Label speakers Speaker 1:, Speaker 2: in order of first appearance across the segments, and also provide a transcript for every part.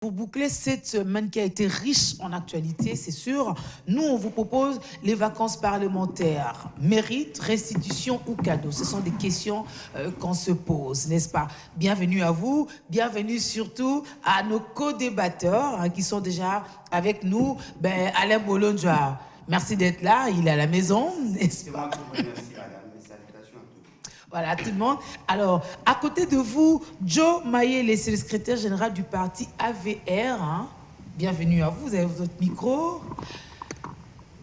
Speaker 1: Pour boucler cette semaine qui a été riche en actualité, c'est sûr, nous, on vous propose les vacances parlementaires. Mérite, restitution ou cadeau? Ce sont des questions qu'on se pose, n'est-ce pas? Bienvenue à vous, bienvenue surtout à nos co-débatteurs qui sont déjà avec nous. Alain Bolonja, merci d'être là, il est à la maison, n'est-ce pas?
Speaker 2: Merci, madame. Salutations à tous.
Speaker 1: Voilà, tout le monde. Alors, à côté de vous, Joe Mayele, c'est le secrétaire général du parti AVR. Bienvenue à vous, vous avez votre micro.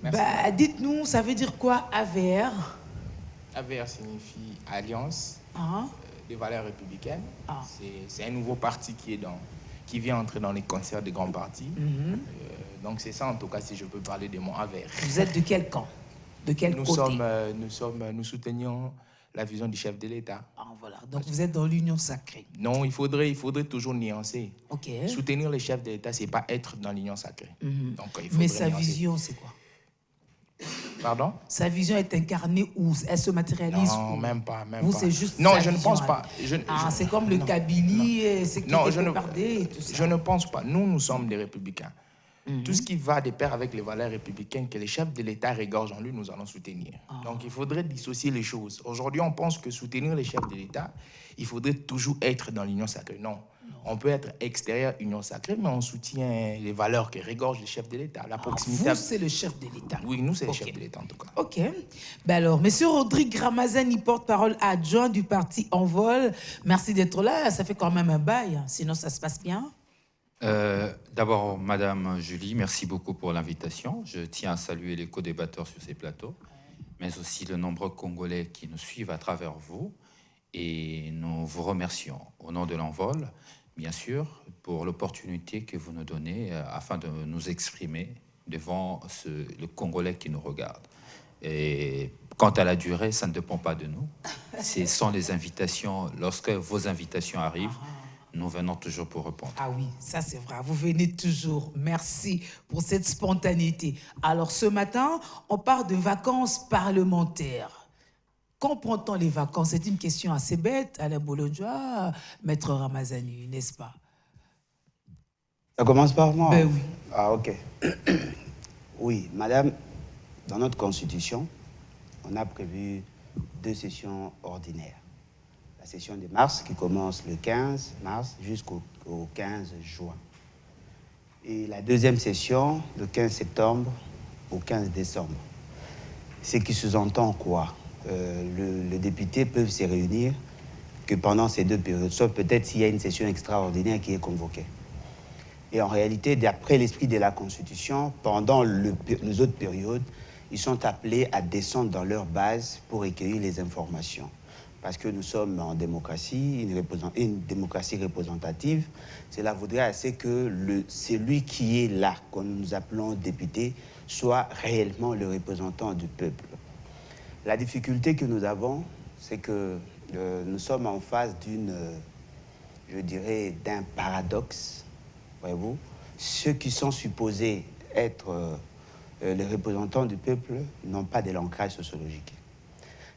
Speaker 3: Merci.
Speaker 1: Dites-nous, ça veut dire quoi AVR?
Speaker 3: AVR signifie Alliance des valeurs républicaines.
Speaker 1: Ah.
Speaker 3: C'est un nouveau parti qui vient entrer dans les concerts des grands partis. Donc c'est ça en tout cas si je peux parler de mon AVR.
Speaker 1: Vous êtes de quel camp? De quel côté?
Speaker 3: Nous soutenons la vision du chef de l'État.
Speaker 1: Voilà. Donc vous êtes dans l'union sacrée.
Speaker 3: Non, il faudrait toujours nuancer.
Speaker 1: Ok.
Speaker 3: Soutenir le chef de l'État, c'est pas être dans l'union sacrée. Donc,
Speaker 1: Mais sa vision, c'est quoi?
Speaker 3: Pardon?
Speaker 1: Sa vision est incarnée où? Elle se matérialise où?
Speaker 3: Non, même pas.
Speaker 1: Vous, c'est juste
Speaker 3: non,
Speaker 1: sa
Speaker 3: je ne
Speaker 1: vision,
Speaker 3: pense pas.
Speaker 1: C'est comme le Kabylie, c'est qui est bombardé et tout ça.
Speaker 3: Je ne pense pas. Nous sommes des républicains. Tout ce qui va de pair avec les valeurs républicaines que les chefs de l'État regorgent en lui, nous allons soutenir. Donc, il faudrait dissocier les choses. Aujourd'hui, on pense que soutenir les chefs de l'État, il faudrait toujours être dans l'union sacrée. Non. On peut être extérieur union sacrée, mais on soutient les valeurs que regorgent les chefs de l'État. La proximité.
Speaker 1: Vous, c'est le chef de l'État.
Speaker 3: Oui, nous, c'est le chef de l'État, en tout cas.
Speaker 1: OK. Alors, monsieur Rodrigue Ramazani, porte-parole adjoint du parti Envol. Merci d'être là. Ça fait quand même un bail, sinon ça se passe bien.
Speaker 4: D'abord, Madame Julie, merci beaucoup pour l'invitation. Je tiens à saluer les co-débatteurs sur ces plateaux, mais aussi le nombreux Congolais qui nous suivent à travers vous. Et nous vous remercions au nom de l'Envol, bien sûr, pour l'opportunité que vous nous donnez afin de nous exprimer devant le Congolais qui nous regarde. Et quant à la durée, ça ne dépend pas de nous. Ce sont les invitations. Lorsque vos invitations arrivent, nous venons toujours pour répondre.
Speaker 1: Ah oui, ça c'est vrai, vous venez toujours. Merci pour cette spontanéité. Alors ce matin, on parle de vacances parlementaires. Comprend-on les vacances? C'est une question assez bête, Alain Bolonja, Maître Ramazani, n'est-ce pas?
Speaker 2: Ça commence par moi?
Speaker 1: Ben oui.
Speaker 2: Ah, ok. Oui, madame, dans notre constitution, on a prévu 2 sessions ordinaires. La session de mars qui commence le 15 mars jusqu'au 15 juin. Et la deuxième session, le 15 septembre au 15 décembre. Ce qui sous-entend quoi? Les députés peuvent se réunir que pendant ces 2 périodes, sauf peut-être s'il y a une session extraordinaire qui est convoquée. Et en réalité, d'après l'esprit de la Constitution, pendant les autres périodes, ils sont appelés à descendre dans leur base pour recueillir les informations. Parce que nous sommes en démocratie, une démocratie représentative. Cela voudrait assez que celui qui est là, que nous appelons député, soit réellement le représentant du peuple. La difficulté que nous avons, c'est que nous sommes en face d'un paradoxe. Voyez-vous, ceux qui sont supposés être les représentants du peuple n'ont pas de l'ancrage sociologique.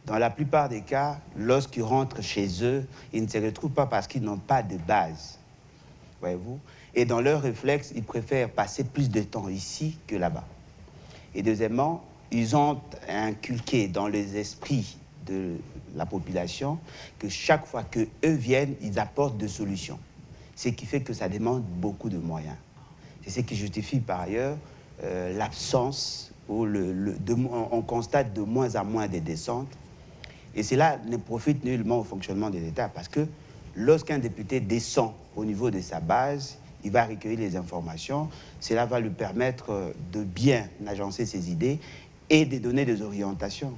Speaker 2: Dans la plupart des cas, lorsqu'ils rentrent chez eux, ils ne se retrouvent pas parce qu'ils n'ont pas de base. Voyez-vous? Et dans leur réflexe, ils préfèrent passer plus de temps ici que là-bas. Et deuxièmement, ils ont inculqué dans les esprits de la population que chaque fois qu'eux viennent, ils apportent des solutions. Ce qui fait que ça demande beaucoup de moyens. C'est ce qui justifie par ailleurs l'absence où on constate de moins en moins des descentes. Et cela ne profite nullement au fonctionnement de l'État parce que lorsqu'un député descend au niveau de sa base, il va recueillir les informations. Cela va lui permettre de bien agencer ses idées et de donner des orientations.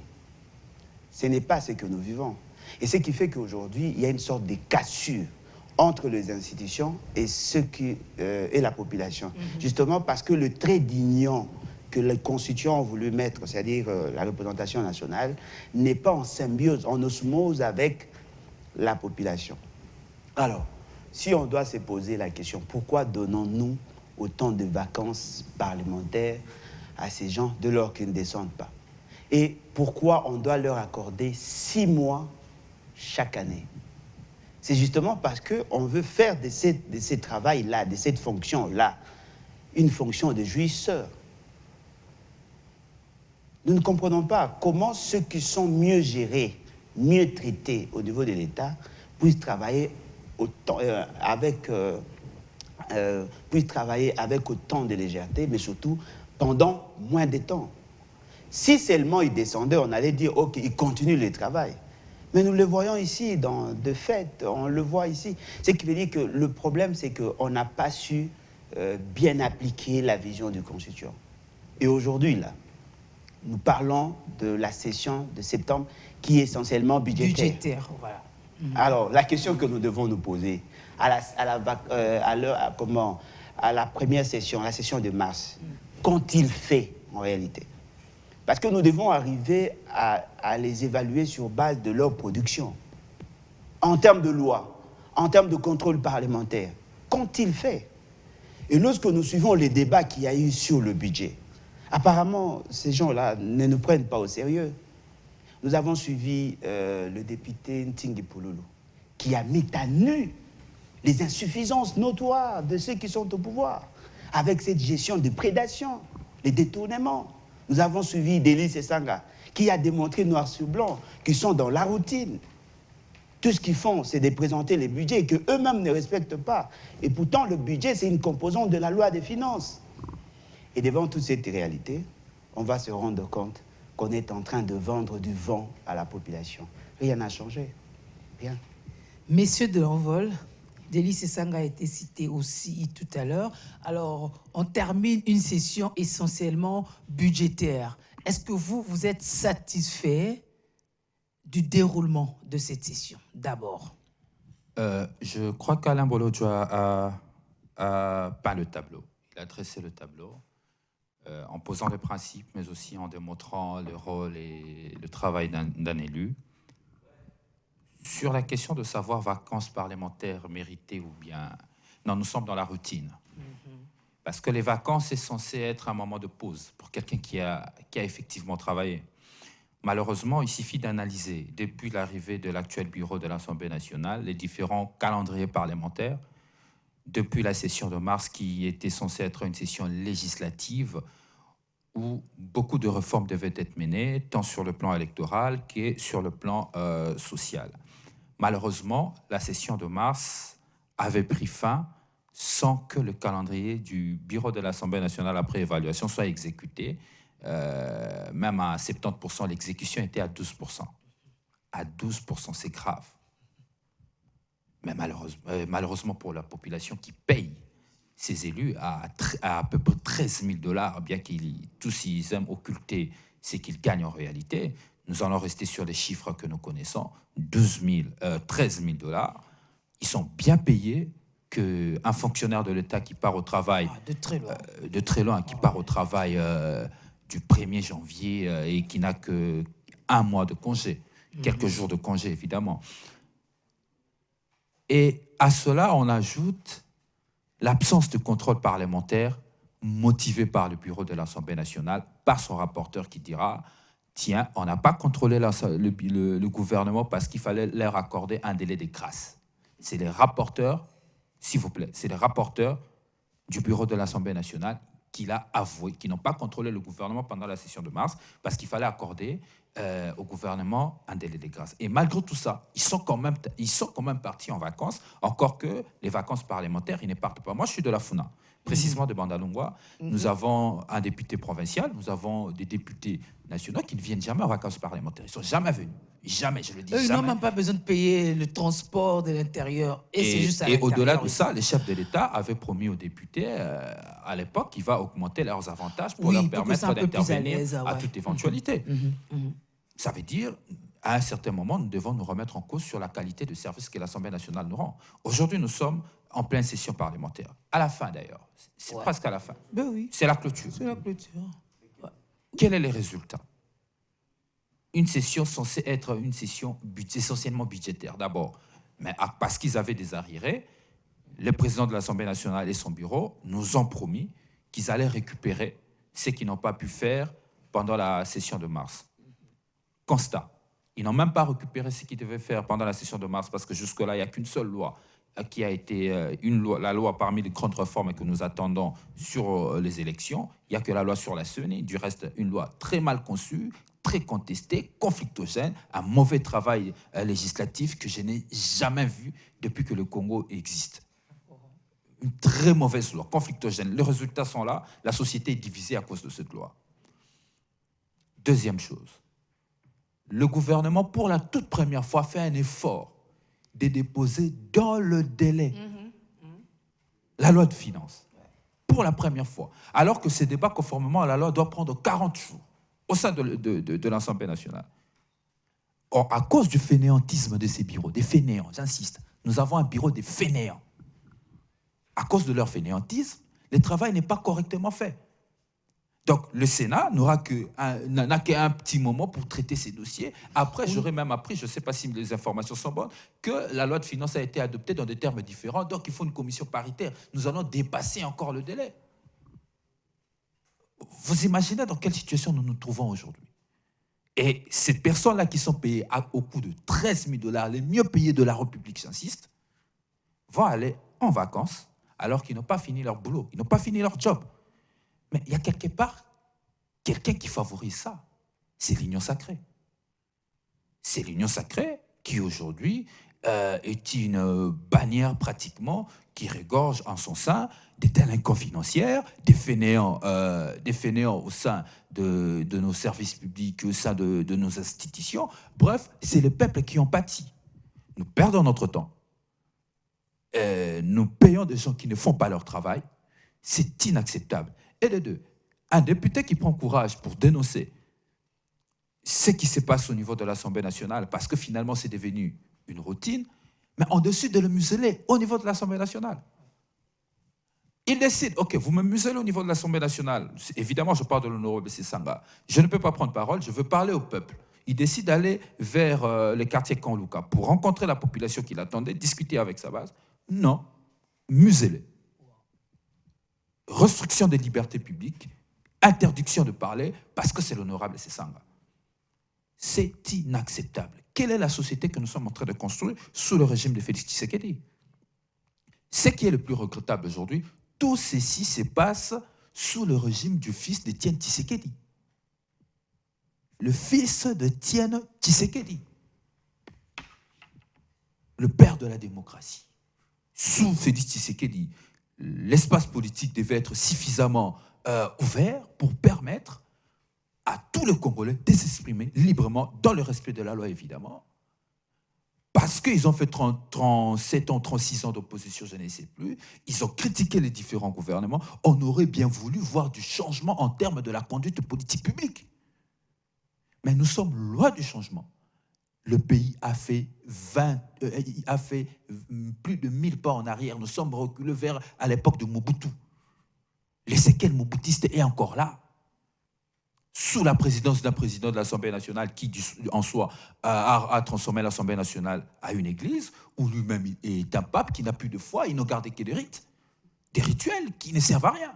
Speaker 2: Ce n'est pas ce que nous vivons. Et ce qui fait qu'aujourd'hui, il y a une sorte de cassure entre les institutions et la population. Justement parce que le trait d'union que les constituants ont voulu mettre, c'est-à-dire la représentation nationale, n'est pas en symbiose, en osmose avec la population. Alors, si on doit se poser la question, pourquoi donnons-nous autant de vacances parlementaires à ces gens de lors qu'ils ne descendent pas? Et pourquoi on doit leur accorder 6 mois chaque année? C'est justement parce qu'on veut faire de ces travails-là, de cette fonction-là, une fonction de jouisseur. Nous ne comprenons pas comment ceux qui sont mieux gérés, mieux traités au niveau de l'État puissent travailler avec autant de légèreté, mais surtout pendant moins de temps. Si seulement ils descendaient, on allait dire, OK, ils continuent le travail. Mais nous le voyons ici, de fait, on le voit ici. Ce qui veut dire que le problème, c'est qu'on n'a pas su bien appliquer la vision du constituant. Et aujourd'hui, là, nous parlons de la session de septembre qui est essentiellement budgétaire.
Speaker 1: Voilà.
Speaker 2: Alors, la question que nous devons nous poser, à la première session, la session de mars, qu'ont-ils fait en réalité? Parce que nous devons arriver à les évaluer sur base de leur production. En termes de loi, en termes de contrôle parlementaire, qu'ont-ils fait? Et lorsque nous suivons les débats qu'il y a eu sur le budget, apparemment, ces gens-là ne nous prennent pas au sérieux. Nous avons suivi le député Ntingi Pouloulou, qui a mis à nu les insuffisances notoires de ceux qui sont au pouvoir, avec cette gestion de prédation, les détournements. Nous avons suivi Deli Sesanga, qui a démontré noir sur blanc qu'ils sont dans la routine. Tout ce qu'ils font, c'est de présenter les budgets qu'eux-mêmes ne respectent pas. Et pourtant, le budget, c'est une composante de la loi des finances. Et devant toute cette réalité, on va se rendre compte qu'on est en train de vendre du vent à la population. Rien n'a changé. Rien.
Speaker 1: Messieurs de l'envol, Deli Sesanga a été cité aussi tout à l'heure. Alors, on termine une session essentiellement budgétaire. Est-ce que vous êtes satisfait du déroulement de cette session, d'abord?
Speaker 4: Je crois qu'Alain Bolodjoa a peint le tableau. Il a dressé le tableau en posant les principes, mais aussi en démontrant le rôle et le travail d'un élu. Sur la question de savoir vacances parlementaires méritées ou bien... Non, nous sommes dans la routine. Parce que les vacances, c'est censé être un moment de pause pour quelqu'un qui a effectivement travaillé. Malheureusement, il suffit d'analyser, depuis l'arrivée de l'actuel bureau de l'Assemblée nationale, les différents calendriers parlementaires, depuis la session de mars qui était censée être une session législative où beaucoup de réformes devaient être menées, tant sur le plan électoral que sur le plan social. Malheureusement, la session de mars avait pris fin sans que le calendrier du bureau de l'Assemblée nationale après évaluation soit exécuté. Même à 70%, l'exécution était à 12%. À 12%, c'est grave. Mais malheureusement pour la population qui paye ces élus à peu près 13 000 $, bien qu'ils tous ils aiment occulter ce qu'ils gagnent en réalité, nous allons rester sur les chiffres que nous connaissons, 13 000 $. Ils sont bien payés qu'un fonctionnaire de l'État qui part au travail, de très loin, qui part au travail du 1er janvier et qui n'a qu'un mois de congé, quelques jours de congé évidemment. Et à cela, on ajoute l'absence de contrôle parlementaire motivé par le bureau de l'Assemblée nationale, par son rapporteur qui dira « Tiens, on n'a pas contrôlé le gouvernement parce qu'il fallait leur accorder un délai de grâce. » C'est les rapporteurs, s'il vous plaît, c'est les rapporteurs du bureau de l'Assemblée nationale qui l'a avoué, qui n'ont pas contrôlé le gouvernement pendant la session de mars parce qu'il fallait accorder au gouvernement un délai de grâce. Et malgré tout ça, ils sont quand même partis en vacances, encore que les vacances parlementaires, ils ne partent pas. Moi, je suis de la Funa, précisément de Bandalungwa. Nous avons un député provincial, nous avons des députés nationaux qui ne viennent jamais en vacances parlementaires. Ils ne sont jamais venus. Jamais, je le dis.
Speaker 1: Ils n'ont même pas besoin de payer le transport de l'intérieur.
Speaker 4: Et au-delà de ça, les chefs de l'État avaient promis aux députés, à l'époque, qu'il va augmenter leurs avantages pour leur permettre d'intervenir à toute éventualité. Ça veut dire, à un certain moment, nous devons nous remettre en cause sur la qualité de service que l'Assemblée nationale nous rend. Aujourd'hui, nous sommes en pleine session parlementaire. À la fin, d'ailleurs. C'est presque à la fin.
Speaker 1: Ben oui.
Speaker 4: C'est la clôture.
Speaker 1: C'est la clôture.
Speaker 4: Quels sont les résultats? Une session censée être une session essentiellement budgétaire, d'abord. Mais parce qu'ils avaient des arriérés, le président de l'Assemblée nationale et son bureau nous ont promis qu'ils allaient récupérer ce qu'ils n'ont pas pu faire pendant la session de mars. Constat, Ils n'ont même pas récupéré ce qu'ils devaient faire pendant la session de mars, parce que jusque-là, il n'y a qu'une seule loi qui a été la loi parmi les grandes réformes que nous attendons sur les élections. Il n'y a que la loi sur la CENI. Du reste, une loi très mal conçue, très contestée, conflictogène, un mauvais travail législatif que je n'ai jamais vu depuis que le Congo existe. Une très mauvaise loi, conflictogène. Les résultats sont là. La société est divisée à cause de cette loi. Deuxième chose, le gouvernement, pour la toute première fois, fait un effort de déposer dans le délai la loi de finances. Pour la première fois. Alors que ce débat, conformément à la loi, doit prendre 40 jours au sein de l'Assemblée nationale. Or, à cause du fainéantisme de ces bureaux, des fainéants, j'insiste, nous avons un bureau des fainéants. À cause de leur fainéantisme, le travail n'est pas correctement fait. Donc, le Sénat n'a qu'un petit moment pour traiter ces dossiers. Après, j'aurais même appris, je ne sais pas si les informations sont bonnes, que la loi de finances a été adoptée dans des termes différents. Donc, il faut une commission paritaire. Nous allons dépasser encore le délai. Vous imaginez dans quelle situation nous nous trouvons aujourd'hui? Et ces personnes-là qui sont payées au coût de 13 000 $, les mieux payés de la République, j'insiste, vont aller en vacances alors qu'ils n'ont pas fini leur boulot, ils n'ont pas fini leur job. Mais il y a quelque part quelqu'un qui favorise ça. C'est l'Union sacrée. C'est l'Union sacrée qui aujourd'hui est une bannière pratiquement qui regorge en son sein des délinquants financiers, des fainéants au sein de nos services publics, au sein de nos institutions. Bref, c'est les peuples qui ont pâti. Nous perdons notre temps. Nous payons des gens qui ne font pas leur travail. C'est inacceptable. Et de deux, un député qui prend courage pour dénoncer ce qui se passe au niveau de l'Assemblée nationale, parce que finalement c'est devenu une routine, mais en dessus de le museler au niveau de l'Assemblée nationale. Il décide, ok, vous me muselez au niveau de l'Assemblée nationale. Évidemment, je parle de l'honorable Sanga. Je ne peux pas prendre parole, je veux parler au peuple. Il décide d'aller vers les quartiers Kanluka pour rencontrer la population qui l'attendait, discuter avec sa base. Non, museler. Restriction des libertés publiques, interdiction de parler, parce que c'est l'honorable Sanga. C'est inacceptable. Quelle est la société que nous sommes en train de construire sous le régime de Félix Tshisekedi? Ce qui est le plus regrettable aujourd'hui, tout ceci se passe sous le régime du fils d'Étienne Tshisekedi. Le fils d'Étienne Tshisekedi. Le père de la démocratie. Sous Félix Tshisekedi, l'espace politique devait être suffisamment ouvert pour permettre à tous les Congolais de s'exprimer librement, dans le respect de la loi, évidemment. Parce qu'ils ont fait 37 ans, 36 ans d'opposition, je ne sais plus. Ils ont critiqué les différents gouvernements. On aurait bien voulu voir du changement en termes de la conduite politique publique. Mais nous sommes loin du changement. Le pays a fait plus de 1000 pas en arrière. Nous sommes reculés vers à l'époque de Mobutu. Les séquelles mobutiste est encore là. Sous la présidence d'un président de l'Assemblée nationale qui, en soi, a transformé l'Assemblée nationale à une église, où lui-même est un pape qui n'a plus de foi, il n'a gardé que des rites, des rituels qui ne servent à rien.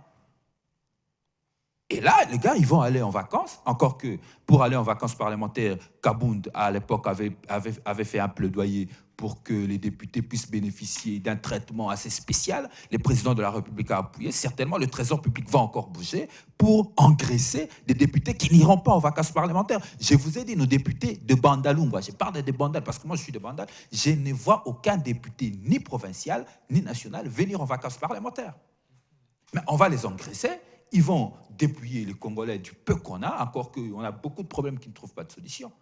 Speaker 4: Et là, les gars, ils vont aller en vacances, encore que pour aller en vacances parlementaires, Kabound, à l'époque, avait fait un plaidoyer pour que les députés puissent bénéficier d'un traitement assez spécial. Le président de la République a appuyé. Certainement, le trésor public va encore bouger pour engraisser des députés qui n'iront pas en vacances parlementaires. Je vous ai dit, nos députés de Bandalungwa, je parle des Bandal parce que moi je suis de Bandal, je ne vois aucun député ni provincial ni national venir en vacances parlementaires. Mais on va les engraisser. Ils vont dépouiller les Congolais du peu qu'on a, encore qu'on a beaucoup de problèmes qui ne trouvent pas de solution.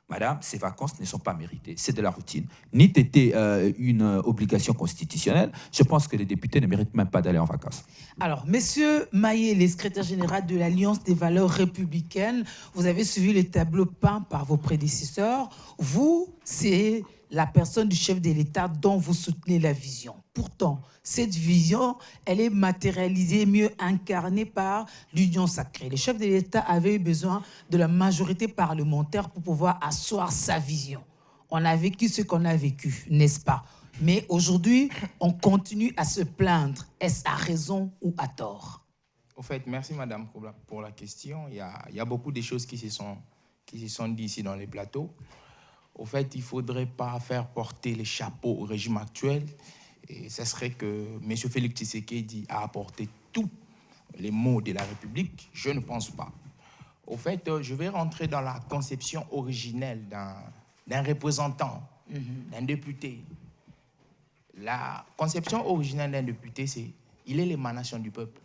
Speaker 4: Madame, ces vacances ne sont pas méritées. C'est de la routine. Ni était une obligation constitutionnelle. Je pense que les députés ne méritent même pas d'aller en vacances.
Speaker 1: Alors, Monsieur Maillé, le secrétaire général de l'Alliance des valeurs républicaines, vous avez suivi le tableau peint par vos prédécesseurs. Vous, c'est la personne du chef de l'État dont vous soutenez la vision. Pourtant, cette vision, elle est matérialisée, mieux incarnée par l'Union sacrée. Le chef de l'État avait eu besoin de la majorité parlementaire pour pouvoir asseoir sa vision. On a vécu ce qu'on a vécu, n'est-ce pas? Mais aujourd'hui, on continue à se plaindre. Est-ce à raison ou à tort?
Speaker 3: Au fait, merci madame pour la question. Il y a beaucoup de choses qui se sont dites ici dans les plateaux. Au fait, il ne faudrait pas faire porter les chapeaux au régime actuel. Et ce serait que M. Félix Tshisekedi a apporté tous les maux de la République. Je ne pense pas. Au fait, je vais rentrer dans la conception originelle d'un représentant, d'un député. La conception originelle d'un député, c'est il est l'émanation du peuple.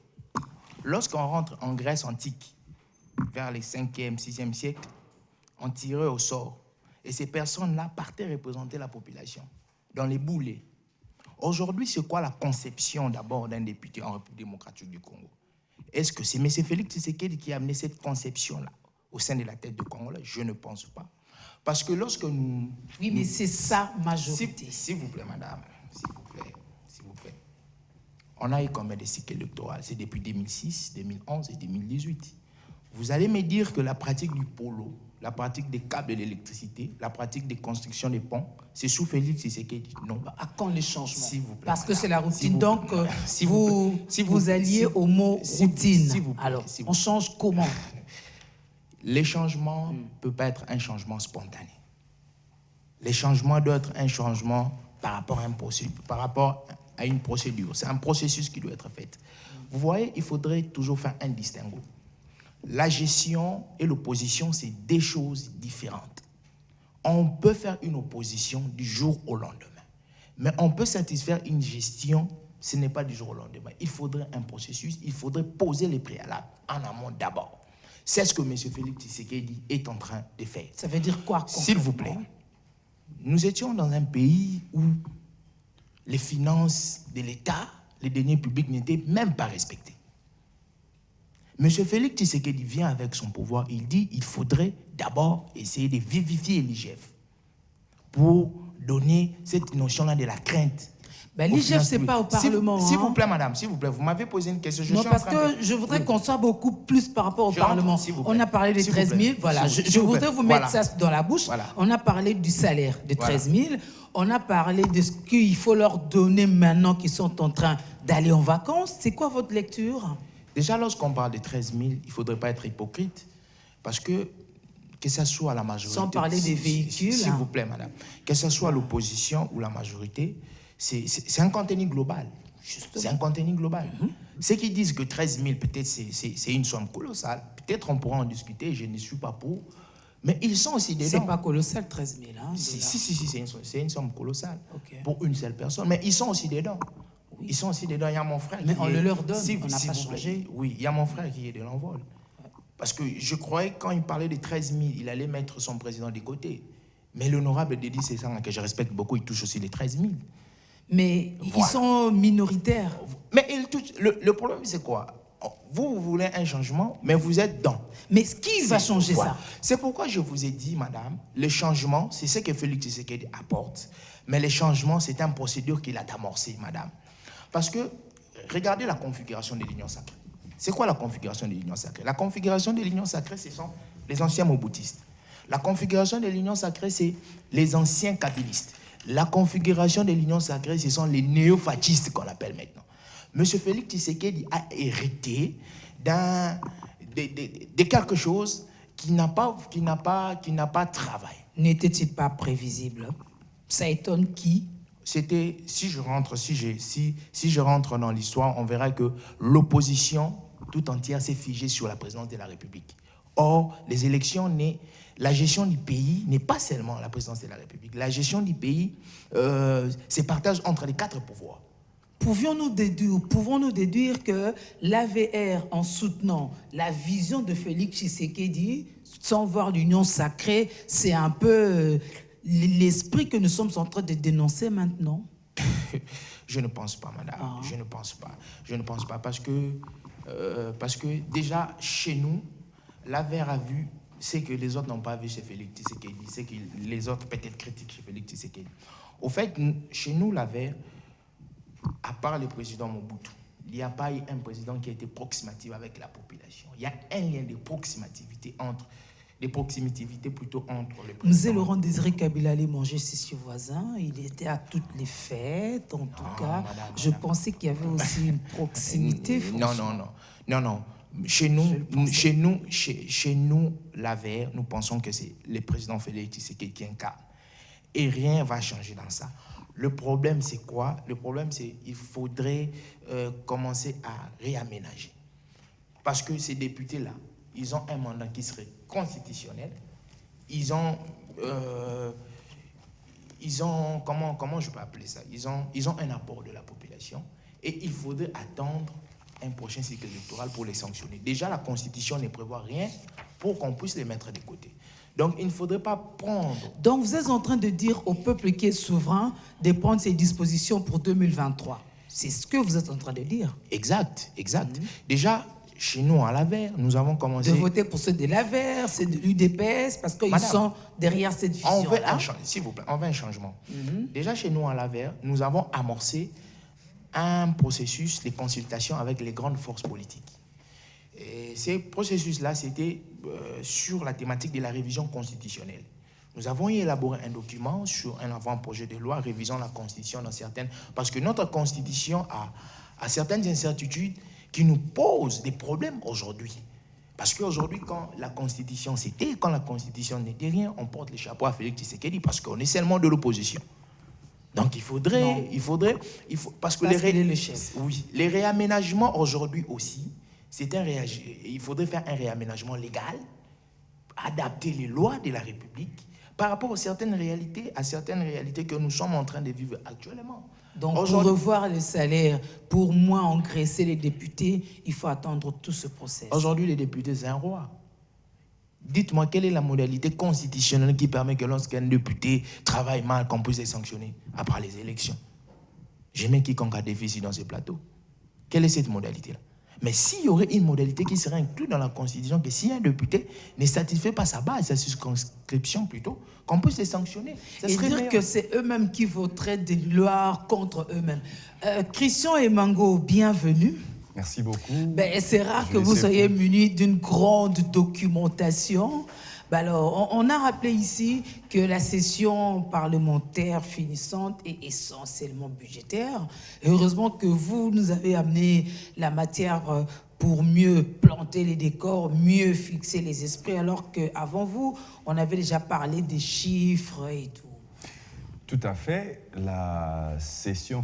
Speaker 3: Lorsqu'on rentre en Grèce antique, vers les 5e, 6e siècles, on tirait au sort. Et ces personnes-là partaient représenter la population dans les boulets. Aujourd'hui, c'est quoi la conception d'abord d'un député en République démocratique du Congo? Est-ce que c'est M. Félix Tshisekedi qui a amené cette conception-là au sein de la tête du Congolais? Je ne pense pas. Parce que lorsque nous...
Speaker 1: Oui, mais c'est sa majorité.
Speaker 3: S'il vous plaît, madame, s'il vous plaît. On a eu combien de cycles électoraux? C'est depuis 2006, 2011 et 2018. Vous allez me dire que la pratique du polo, la pratique des câbles de l'électricité, la pratique des constructions des ponts, c'est sous Félix Tshisekedi? Non.
Speaker 1: À quand les changements?
Speaker 3: S'il vous plaît,
Speaker 1: parce que c'est la routine. Donc,
Speaker 3: vous
Speaker 1: alliez au mot routine.
Speaker 3: S'il vous plaît,
Speaker 1: alors, on change comment?
Speaker 3: Les changements ne peuvent pas être un changement spontané. Les changements doivent être un changement par rapport à une procédure. C'est un processus qui doit être fait. Vous voyez, il faudrait toujours faire un distinguo. La gestion et l'opposition, c'est deux choses différentes. On peut faire une opposition du jour au lendemain. Mais on peut satisfaire une gestion, ce n'est pas du jour au lendemain. Il faudrait un processus, il faudrait poser les préalables en amont d'abord. C'est ce que M. Félix Tshisekedi est en train de faire.
Speaker 1: Ça veut dire quoi?
Speaker 3: S'il vous plaît, nous étions dans un pays où les finances de l'État, les deniers publics n'étaient même pas respectés. M. Félix Tshisekedi vient avec son pouvoir, il dit qu'il faudrait d'abord essayer de vivifier l'IGF pour donner cette notion-là de la crainte.
Speaker 1: Ben, l'IGF, ce n'est pas au Parlement.
Speaker 3: S'il vous plaît, madame, s'il vous plaît, vous m'avez posé une question.
Speaker 1: Parce que je voudrais qu'on soit beaucoup plus par rapport au Parlement. On a parlé des 13 000, voilà. Je voudrais vous mettre ça dans la bouche. Voilà. On a parlé du salaire de 13 000. On a parlé de ce qu'il faut leur donner maintenant qu'ils sont en train d'aller en vacances. C'est quoi votre lecture?
Speaker 3: Déjà, lorsqu'on parle de 13 000, il ne faudrait pas être hypocrite. Parce que ce soit la majorité...
Speaker 1: Sans parler des véhicules.
Speaker 3: S'il vous plaît, madame. Que ce soit l'opposition ou la majorité, c'est un contenu global. C'est un contenu global. Ceux qui disent que 13 000, peut-être, c'est une somme colossale. Peut-être on pourra en discuter, je ne suis pas pour. Mais ils sont aussi dedans.
Speaker 1: C'est pas colossal, 13 000. Hein,
Speaker 3: si, c'est une somme colossale pour une seule personne. Mais ils sont aussi dedans. Oui. Ils sont aussi dedans. Il y a mon frère
Speaker 1: mais on le leur donne, on n'a pas changé.
Speaker 3: Oui, il y a mon frère qui est de l'envol. Parce que je croyais que quand il parlait de 13 000, il allait mettre son président de côté. Mais l'honorable Dédi Sessanga, que je respecte beaucoup, il touche aussi les 13 000.
Speaker 1: Mais voilà. Ils sont minoritaires.
Speaker 3: Mais ils touchent. Le problème, c'est quoi? Vous voulez un changement, mais vous êtes dans.
Speaker 1: Mais qui va changer ça?
Speaker 3: C'est pourquoi je vous ai dit, madame, le changement, c'est ce que Félix Tshisekedi apporte. Mais le changement, c'est une procédure qu'il a amorcée, madame. Parce que, regardez la configuration de l'Union sacrée. C'est quoi la configuration de l'Union sacrée? La configuration de l'Union sacrée, ce sont les anciens moboutistes. La configuration de l'Union sacrée, c'est les anciens kabylistes. La configuration de l'Union sacrée, ce sont les néo-fascistes qu'on appelle maintenant. M. Félix Tshisekedi a hérité de quelque chose qui n'a pas travaillé.
Speaker 1: N'était-il pas prévisible? Ça étonne qui?
Speaker 3: C'était, si je rentre dans l'histoire, on verra que l'opposition tout entière s'est figée sur la présidence de la République. Or, les élections, la gestion du pays n'est pas seulement la présidence de la République. La gestion du pays se partage entre les 4 pouvoirs.
Speaker 1: Pouvons-nous déduire que l'AVR, en soutenant la vision de Félix Tshisekedi, sans voir l'union sacrée, c'est un peu l'esprit que nous sommes en train de dénoncer maintenant?
Speaker 3: Je ne pense pas, madame. Je ne pense pas. Je ne pense pas parce que déjà, chez nous, l'AVR a vu ce que les autres n'ont pas vu chez Félix Tshisekedi, ce que les autres peut-être critiquent chez Félix Tshisekedi. Au fait, chez nous, l'AVR, à part le président Mobutu, il n'y a pas eu un président qui a été proximatif avec la population. Il y a un lien de proximativité entre les plutôt entre les présidents.
Speaker 1: Nous, Laurent Désiré Kabila allait manger chez ses voisins. Il était à toutes les fêtes, en tout cas. Je pensais qu'il y avait aussi une proximité.
Speaker 3: Non. Chez nous, l'AVR, nous pensons que c'est le président Félix Tshisekedi qui incarne. et rien ne va changer dans ça. Le problème, c'est quoi? Le problème, c'est qu'il faudrait commencer à réaménager. Parce que ces députés-là, ils ont un mandat qui serait constitutionnel. Ils ont comment je peux appeler ça? Ils ont un apport de la population. Et il faudrait attendre un prochain cycle électoral pour les sanctionner. Déjà, la Constitution ne prévoit rien pour qu'on puisse les mettre de côté. Donc, il ne faudrait pas prendre...
Speaker 1: Donc, vous êtes en train de dire au peuple qui est souverain de prendre ses dispositions pour 2023. C'est ce que vous êtes en train de dire.
Speaker 3: Exact. Déjà, chez nous, à l'Avers, nous avons commencé...
Speaker 1: De voter pour ceux de l'Avers, ceux de l'UDPS, parce qu'ils sont derrière cette vision-là.
Speaker 3: S'il vous plaît, on veut un changement. Déjà, chez nous, à l'Avers, nous avons amorcé un processus de consultation avec les grandes forces politiques. Et ces processus-là, c'était sur la thématique de la révision constitutionnelle. Nous avons élaboré un document sur un avant-projet de loi révisant la Constitution dans certaines... Parce que notre Constitution a certaines incertitudes qui nous posent des problèmes aujourd'hui. Parce qu'aujourd'hui, quand la Constitution c'était, quand la Constitution n'était rien, on porte le chapeau à Félix Tshisekedi parce qu'on est seulement de l'opposition. Donc il faudrait parce que
Speaker 1: le chef.
Speaker 3: Oui, les réaménagements aujourd'hui aussi, il faudrait faire un réaménagement légal, adapter les lois de la République par rapport à certaines réalités que nous sommes en train de vivre actuellement.
Speaker 1: Donc pour revoir le salaire, pour moins engraisser les députés, il faut attendre tout ce processus.
Speaker 3: Aujourd'hui, les députés, c'est un roi. Dites-moi, quelle est la modalité constitutionnelle qui permet que lorsqu'un député travaille mal, qu'on puisse les sanctionner après les élections? J'ai même quiconque a déficit dans ce plateau. Quelle est cette modalité-là? Mais s'il y aurait une modalité qui serait inclue dans la Constitution, que si un député ne satisfait pas sa base, sa circonscription plutôt, qu'on puisse les sanctionner. Ça
Speaker 1: et dire que c'est eux-mêmes qui voteraient des lois contre eux-mêmes. Christian Emango, bienvenue.
Speaker 5: Merci beaucoup.
Speaker 1: C'est rare que vous soyez muni d'une grande documentation. Alors, on a rappelé ici que la session parlementaire finissante est essentiellement budgétaire. Et heureusement que vous nous avez amené la matière pour mieux planter les décors, mieux fixer les esprits, alors qu'avant vous, on avait déjà parlé des chiffres et tout.
Speaker 5: Tout à fait. La session...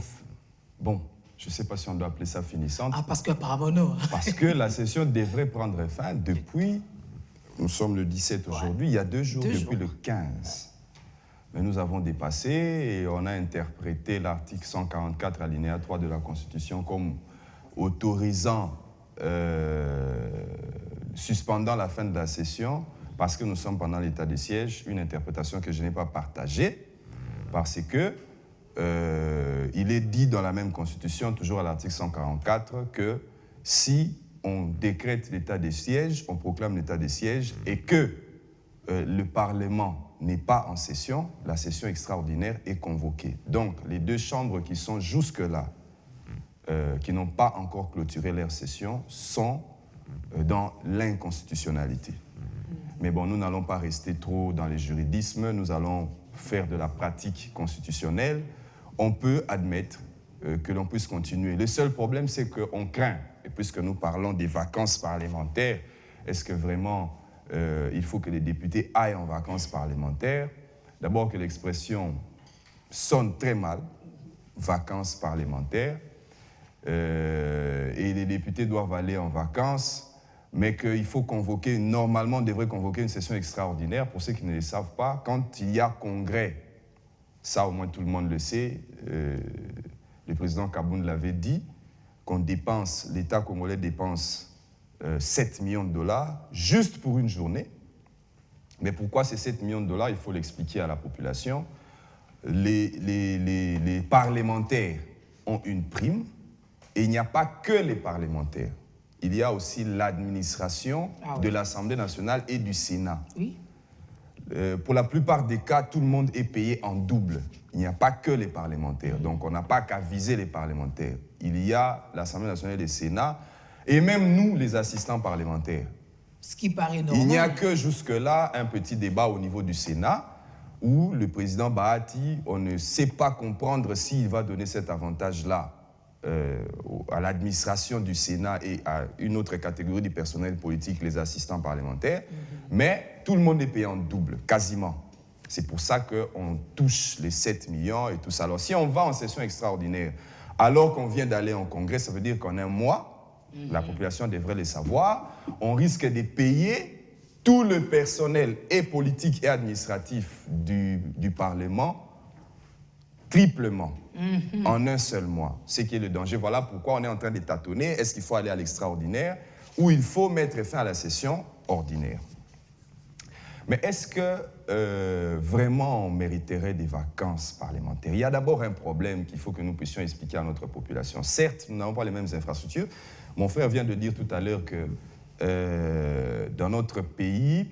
Speaker 5: Bon, je ne sais pas si on doit appeler ça finissante.
Speaker 1: Ah, parce qu'apparemment non.
Speaker 5: Parce que la session devrait prendre fin depuis... Nous sommes le 17 aujourd'hui, il y a 2 jours, depuis le 15. Mais nous avons dépassé et on a interprété l'article 144 alinéa 3 de la Constitution comme autorisant, suspendant la fin de la session parce que nous sommes pendant l'état de siège, une interprétation que je n'ai pas partagée parce que il est dit dans la même Constitution, toujours à l'article 144, que si on décrète l'état de siège, on proclame l'état de siège et que le Parlement n'est pas en session, la session extraordinaire est convoquée. Donc, les 2 chambres qui sont jusque-là, qui n'ont pas encore clôturé leur session, sont dans l'inconstitutionnalité. Mais bon, nous n'allons pas rester trop dans les juridismes, nous allons faire de la pratique constitutionnelle. On peut admettre que l'on puisse continuer. Le seul problème, c'est qu'on craint, et puisque nous parlons des vacances parlementaires, est-ce que vraiment il faut que les députés aillent en vacances parlementaires? D'abord que l'expression sonne très mal, vacances parlementaires, et les députés doivent aller en vacances, mais qu'il faut convoquer, normalement on devrait convoquer une session extraordinaire. Pour ceux qui ne le savent pas, quand il y a congrès, ça au moins tout le monde le sait, le président Kaboun l'avait dit, qu'on dépense, l'État congolais dépense 7 millions de dollars juste pour une journée. Mais pourquoi ces 7 millions de dollars? Il faut l'expliquer à la population. Les parlementaires ont une prime et il n'y a pas que les parlementaires. Il y a aussi l'administration de l'Assemblée nationale et du Sénat.
Speaker 1: Oui.
Speaker 5: Pour la plupart des cas, tout le monde est payé en double. Il n'y a pas que les parlementaires. Donc, on n'a pas qu'à viser les parlementaires. Il y a l'Assemblée nationale et le Sénat, et même nous, les assistants parlementaires.
Speaker 1: Ce qui paraît normal.
Speaker 5: Il n'y a que jusque-là un petit débat au niveau du Sénat, où le président Bahati, on ne sait pas comprendre s'il va donner cet avantage-là à l'administration du Sénat et à une autre catégorie du personnel politique, les assistants parlementaires. Mais tout le monde est payé en double, quasiment. C'est pour ça qu'on touche les 7 millions et tout ça. Alors, si on va en session extraordinaire, alors qu'on vient d'aller en congrès, ça veut dire qu'en un mois, la population devrait le savoir, on risque de payer tout le personnel et politique et administratif du Parlement triplement en un seul mois, ce qui est le danger. Voilà pourquoi on est en train de tâtonner. Est-ce qu'il faut aller à l'extraordinaire ou il faut mettre fin à la session ordinaire? Mais est-ce que vraiment on mériterait des vacances parlementaires? Il y a d'abord un problème qu'il faut que nous puissions expliquer à notre population. Certes, nous n'avons pas les mêmes infrastructures. Mon frère vient de dire tout à l'heure que dans notre pays,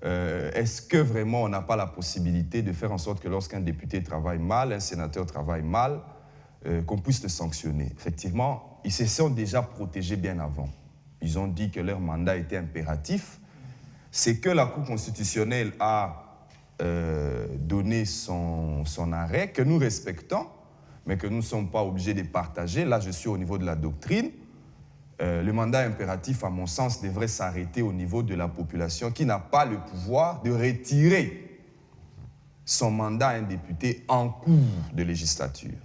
Speaker 5: est-ce que vraiment on n'a pas la possibilité de faire en sorte que lorsqu'un député travaille mal, un sénateur travaille mal, qu'on puisse le sanctionner? Effectivement, ils se sont déjà protégés bien avant. Ils ont dit que leur mandat était impératif. C'est que la Cour constitutionnelle a donné son arrêt, que nous respectons, mais que nous ne sommes pas obligés de partager. Là, je suis au niveau de la doctrine. Le mandat impératif, à mon sens, devrait s'arrêter au niveau de la population qui n'a pas le pouvoir de retirer son mandat à un député en cours de législature.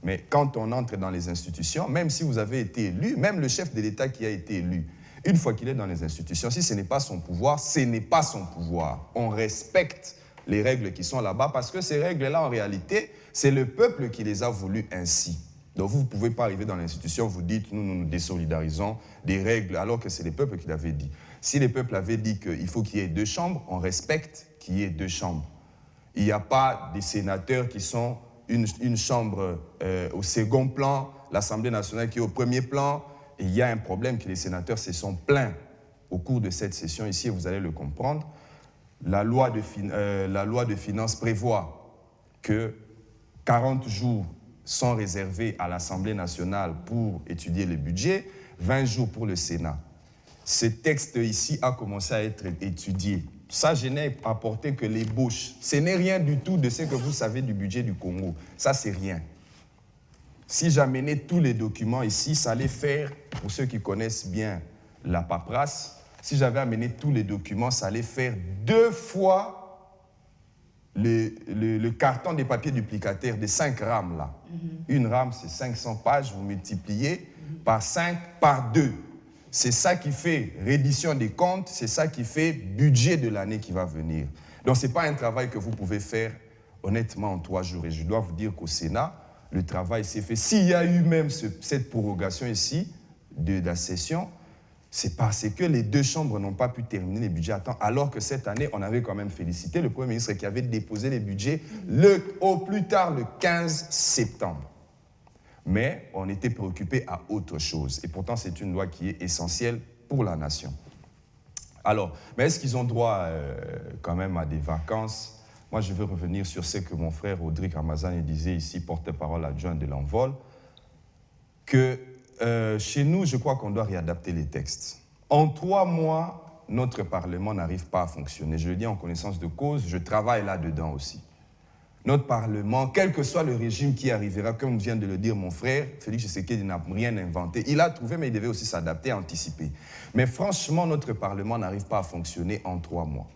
Speaker 5: Mais quand on entre dans les institutions, même si vous avez été élu, même le chef de l'État qui a été élu, une fois qu'il est dans les institutions, si ce n'est pas son pouvoir, ce n'est pas son pouvoir. On respecte les règles qui sont là-bas parce que ces règles-là, en réalité, c'est le peuple qui les a voulues ainsi. Donc vous ne pouvez pas arriver dans l'institution, vous dites, nous nous désolidarisons des règles, alors que c'est le peuple qui l'avait dit. Si le peuple avait dit qu'il faut qu'il y ait 2 chambres, on respecte qu'il y ait 2 chambres. Il n'y a pas des sénateurs qui sont une chambre au second plan, l'Assemblée nationale qui est au premier plan. Et il y a un problème que les sénateurs se sont plaints au cours de cette session ici, et vous allez le comprendre. La loi de finances prévoit que 40 jours sont réservés à l'Assemblée nationale pour étudier le budget, 20 jours pour le Sénat. Ce texte ici a commencé à être étudié. Ça, je n'ai apporté que l'ébauche. Ce n'est rien du tout de ce que vous savez du budget du Congo. Ça, c'est rien. Si j'amenais tous les documents ici, ça allait faire, pour ceux qui connaissent bien la paperasse, si j'avais amené tous les documents, ça allait faire 2 fois le carton des papiers duplicataires de 5 rames là. Une rame, c'est 500 pages, vous multipliez par 5, par 2. C'est ça qui fait reddition des comptes, c'est ça qui fait budget de l'année qui va venir. Donc ce n'est pas un travail que vous pouvez faire honnêtement en 3 jours. Et je dois vous dire qu'au Sénat, le travail s'est fait. S'il y a eu même cette prorogation ici de la session, c'est parce que les 2 chambres n'ont pas pu terminer les budgets à temps, alors que cette année, on avait quand même félicité le Premier ministre qui avait déposé les budgets au plus tard le 15 septembre. Mais on était préoccupé à autre chose. Et pourtant, c'est une loi qui est essentielle pour la nation. Alors, mais est-ce qu'ils ont droit quand même à des vacances? Moi, je veux revenir sur ce que mon frère Rodrigue Ramazani disait ici, porte-parole adjoint de l'Envol, que chez nous, je crois qu'on doit réadapter les textes. En 3 mois, notre Parlement n'arrive pas à fonctionner. Je le dis en connaissance de cause, je travaille là-dedans aussi. Notre Parlement, quel que soit le régime qui arrivera, comme vient de le dire mon frère, Félix Tshisekedi n'a rien inventé. Il a trouvé, mais il devait aussi s'adapter, anticiper. Mais franchement, notre Parlement n'arrive pas à fonctionner en 3 mois.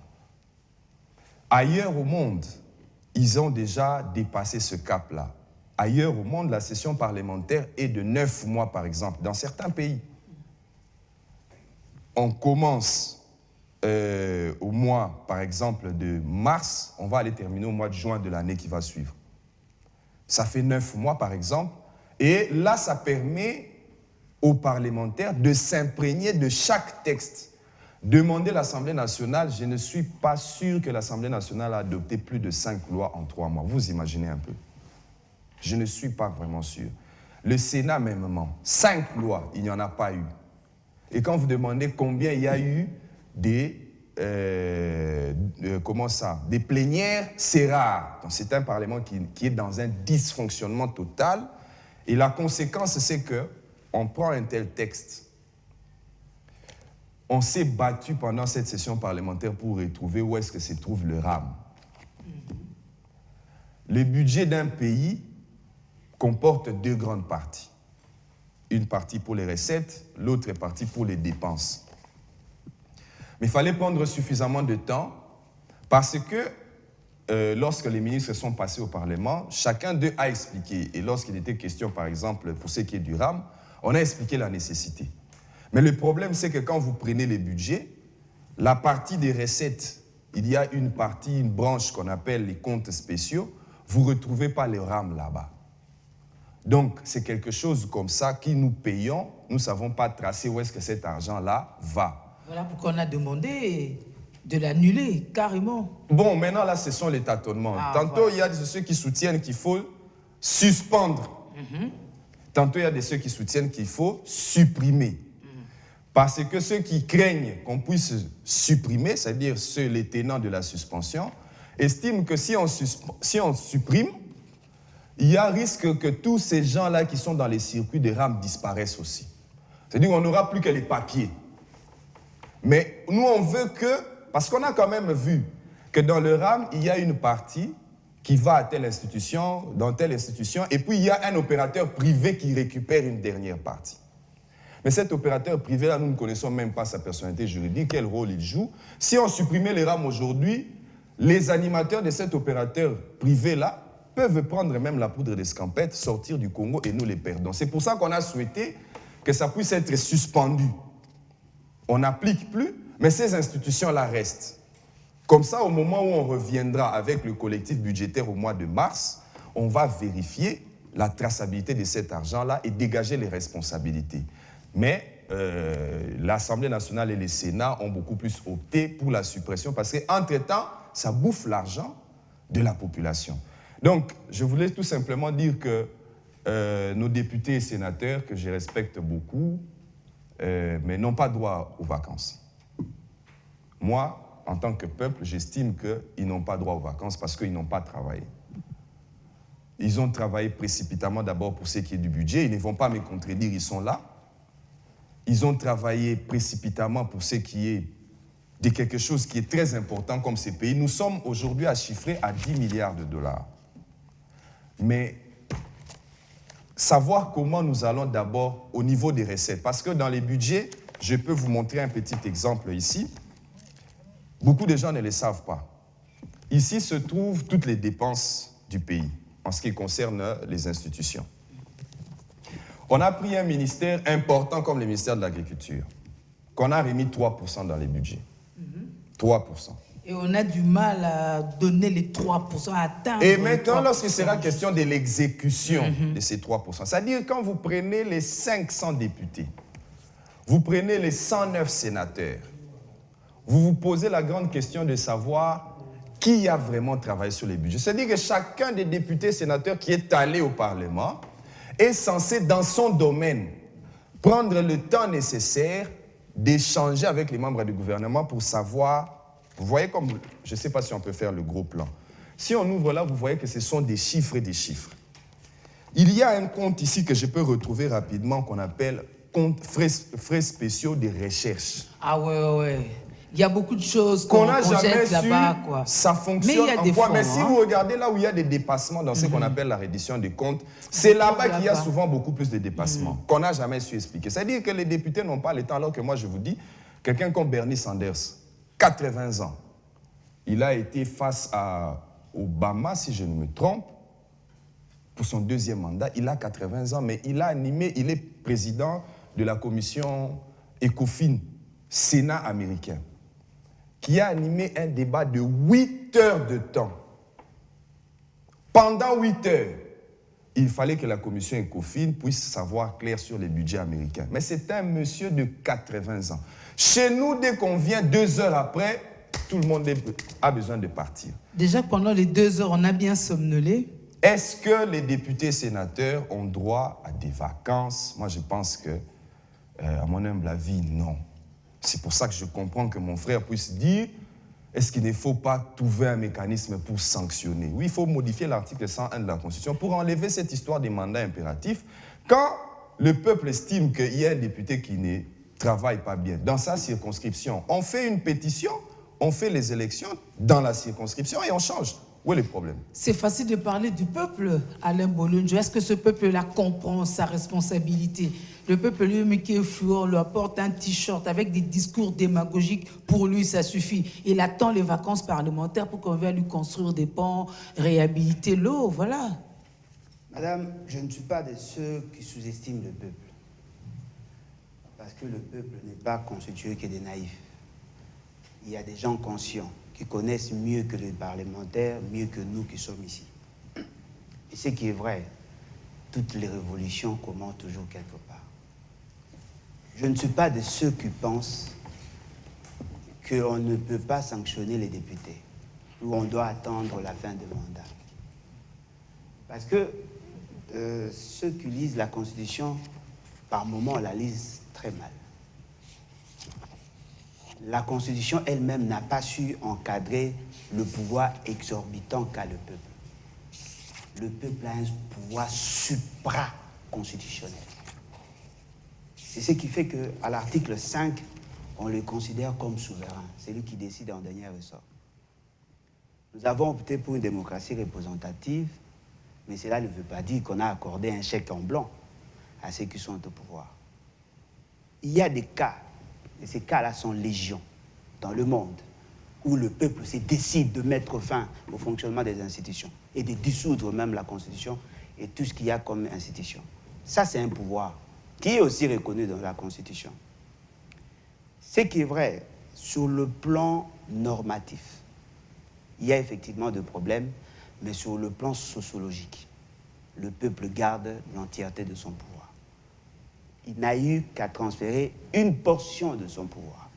Speaker 5: Ailleurs au monde, ils ont déjà dépassé ce cap-là. Ailleurs au monde, la session parlementaire est de 9 mois, par exemple, dans certains pays. On commence au mois, par exemple, de mars, on va aller terminer au mois de juin de l'année qui va suivre. Ça fait 9 mois, par exemple, et là, ça permet aux parlementaires de s'imprégner de chaque texte. Demander l'Assemblée nationale, je ne suis pas sûr que l'Assemblée nationale a adopté plus de 5 lois en 3 mois. Vous imaginez un peu. Je ne suis pas vraiment sûr. Le Sénat, mêmement, 5 lois, il n'y en a pas eu. Et quand vous demandez combien il y a eu des plénières, c'est rare. Donc, c'est un Parlement qui est dans un dysfonctionnement total. Et la conséquence, c'est qu'on prend un tel texte. On s'est battu pendant cette session parlementaire pour retrouver où est-ce que se trouve le RAM. Le budget d'un pays comporte 2 grandes parties. Une partie pour les recettes, l'autre partie pour les dépenses. Mais il fallait prendre suffisamment de temps parce que lorsque les ministres sont passés au Parlement, chacun d'eux a expliqué. Et lorsqu'il était question, par exemple, pour ce qui est du RAM, on a expliqué la nécessité. Mais le problème, c'est que quand vous prenez les budgets, la partie des recettes, il y a une partie, une branche qu'on appelle les comptes spéciaux, vous ne retrouvez pas les RAM là-bas. Donc, c'est quelque chose comme ça qui nous payons, nous ne savons pas tracer où est-ce que cet argent-là va.
Speaker 1: Voilà pourquoi on a demandé de l'annuler, carrément.
Speaker 5: Bon, maintenant, là, ce sont les tâtonnements. Tantôt,
Speaker 1: voilà.
Speaker 5: il y a ceux qui soutiennent qu'il faut suspendre. Tantôt, il y a ceux qui soutiennent qu'il faut supprimer. Parce que ceux qui craignent qu'on puisse supprimer, c'est-à-dire les tenants de la suspension, estiment que si on supprime, il y a risque que tous ces gens-là qui sont dans les circuits de RAM disparaissent aussi. C'est-à-dire qu'on n'aura plus que les papiers. Mais nous, on veut que, parce qu'on a quand même vu que dans le RAM, il y a une partie qui va à telle institution, dans telle institution, et puis il y a un opérateur privé qui récupère une dernière partie. Mais cet opérateur privé-là, nous ne connaissons même pas sa personnalité juridique, quel rôle il joue. Si on supprimait les RAM aujourd'hui, les animateurs de cet opérateur privé-là peuvent prendre même la poudre d'escampette, sortir du Congo et nous les perdons. C'est pour ça qu'on a souhaité que ça puisse être suspendu. On n'applique plus, mais ces institutions-là restent. Comme ça, au moment où on reviendra avec le collectif budgétaire au mois de mars, on va vérifier la traçabilité de cet argent-là et dégager les responsabilités. Mais l'Assemblée nationale et le Sénat ont beaucoup plus opté pour la suppression parce qu'entre-temps, ça bouffe l'argent de la population. Donc, je voulais tout simplement dire que nos députés et sénateurs, que je respecte beaucoup, mais n'ont pas droit aux vacances. Moi, en tant que peuple, j'estime qu'ils n'ont pas droit aux vacances parce qu'ils n'ont pas travaillé. Ils ont travaillé précipitamment d'abord pour ce qui est du budget. Ils ne vont pas me contredire, ils sont là. Ils ont travaillé précipitamment pour ce qui est de quelque chose qui est très important comme ces pays. Nous sommes aujourd'hui à chiffrer à 10 milliards de dollars. Mais savoir comment nous allons d'abord au niveau des recettes. Parce que dans les budgets, je peux vous montrer un petit exemple ici. Beaucoup de gens ne le savent pas. Ici se trouvent toutes les dépenses du pays en ce qui concerne les institutions. On a pris un ministère important comme le ministère de l'Agriculture, qu'on a remis 3% dans les budgets. 3%.
Speaker 1: Et on a du mal à donner les 3%, à atteindre.
Speaker 5: Et maintenant, lorsqu'il sera question de l'exécution de ces 3%, c'est-à-dire quand vous prenez les 500 députés, vous prenez les 109 sénateurs, vous vous posez la grande question de savoir qui a vraiment travaillé sur les budgets. C'est-à-dire que chacun des députés sénateurs qui est allé au Parlement est censé, dans son domaine, prendre le temps nécessaire d'échanger avec les membres du gouvernement pour savoir, vous voyez comme, je ne sais pas si on peut faire le gros plan. Si on ouvre là, vous voyez que ce sont des chiffres et des chiffres. Il y a un compte ici que je peux retrouver rapidement qu'on appelle compte frais spéciaux de recherche.
Speaker 1: Ah ouais. Il y a beaucoup de choses
Speaker 5: qu'on n'a jamais
Speaker 1: jette
Speaker 5: su,
Speaker 1: là-bas, quoi.
Speaker 5: ça fonctionne
Speaker 1: Mais il y a des
Speaker 5: quoi.
Speaker 1: fonds,
Speaker 5: Mais si vous regardez là où il y a des dépassements dans ce qu'on appelle la reddition des comptes, c'est là-bas qu'il y a souvent beaucoup plus de dépassements qu'on n'a jamais su expliquer. C'est-à-dire que les députés n'ont pas le temps, alors que moi je vous dis, quelqu'un comme Bernie Sanders, 80 ans, il a été face à Obama, si je ne me trompe, pour son deuxième mandat. Il a 80 ans, mais il a animé, il est président de la commission ECOFIN, Sénat américain, qui a animé un débat de 8 heures de temps. Pendant 8 heures, il fallait que la commission ECOFIN puisse savoir clair sur les budgets américains. Mais c'est un monsieur de 80 ans. Chez nous, dès qu'on vient 2 heures après, tout le monde a besoin de partir.
Speaker 1: Déjà, pendant les 2 heures, on a bien somnolé.
Speaker 5: Est-ce que les députés sénateurs ont droit à des vacances? Moi, je pense que, à mon humble avis, non. C'est pour ça que je comprends que mon frère puisse dire, est-ce qu'il ne faut pas trouver un mécanisme pour sanctionner? Oui, il faut modifier l'article 101 de la Constitution pour enlever cette histoire des mandats impératifs. Quand le peuple estime qu'il y a un député qui ne travaille pas bien dans sa circonscription, on fait une pétition, on fait les élections dans la circonscription et on change. Où est le problème?
Speaker 1: C'est facile de parler du peuple, Alain Bolunjo. Est-ce que ce peuple-là comprend sa responsabilité? Le peuple lui-même qui est fou, on lui apporte un t-shirt avec des discours démagogiques. Pour lui, ça suffit. Il attend les vacances parlementaires pour qu'on vienne lui construire des ponts, réhabiliter l'eau, voilà.
Speaker 2: Madame, je ne suis pas de ceux qui sous-estiment le peuple. Parce que le peuple n'est pas constitué que des naïfs. Il y a des gens conscients qui connaissent mieux que les parlementaires, mieux que nous qui sommes ici. Et ce qui est vrai, toutes les révolutions commencent toujours quelque part. Je ne suis pas de ceux qui pensent qu'on ne peut pas sanctionner les députés ou on doit attendre la fin du mandat. Parce que ceux qui lisent la Constitution, par moments, la lisent très mal. La Constitution elle-même n'a pas su encadrer le pouvoir exorbitant qu'a le peuple. Le peuple a un pouvoir supra-constitutionnel. C'est ce qui fait qu'à l'article 5, on le considère comme souverain. C'est lui qui décide en dernier ressort. Nous avons opté pour une démocratie représentative, mais cela ne veut pas dire qu'on a accordé un chèque en blanc à ceux qui sont au pouvoir. Il y a des cas, et ces cas-là sont légion dans le monde, où le peuple se décide de mettre fin au fonctionnement des institutions et de dissoudre même la Constitution et tout ce qu'il y a comme institution. Ça, c'est un pouvoir qui est aussi reconnu dans la Constitution. Ce qui est vrai, sur le plan normatif, il y a effectivement des problèmes, mais sur le plan sociologique, le peuple garde l'entièreté de son pouvoir. Il n'a eu qu'à transférer une portion de son pouvoir.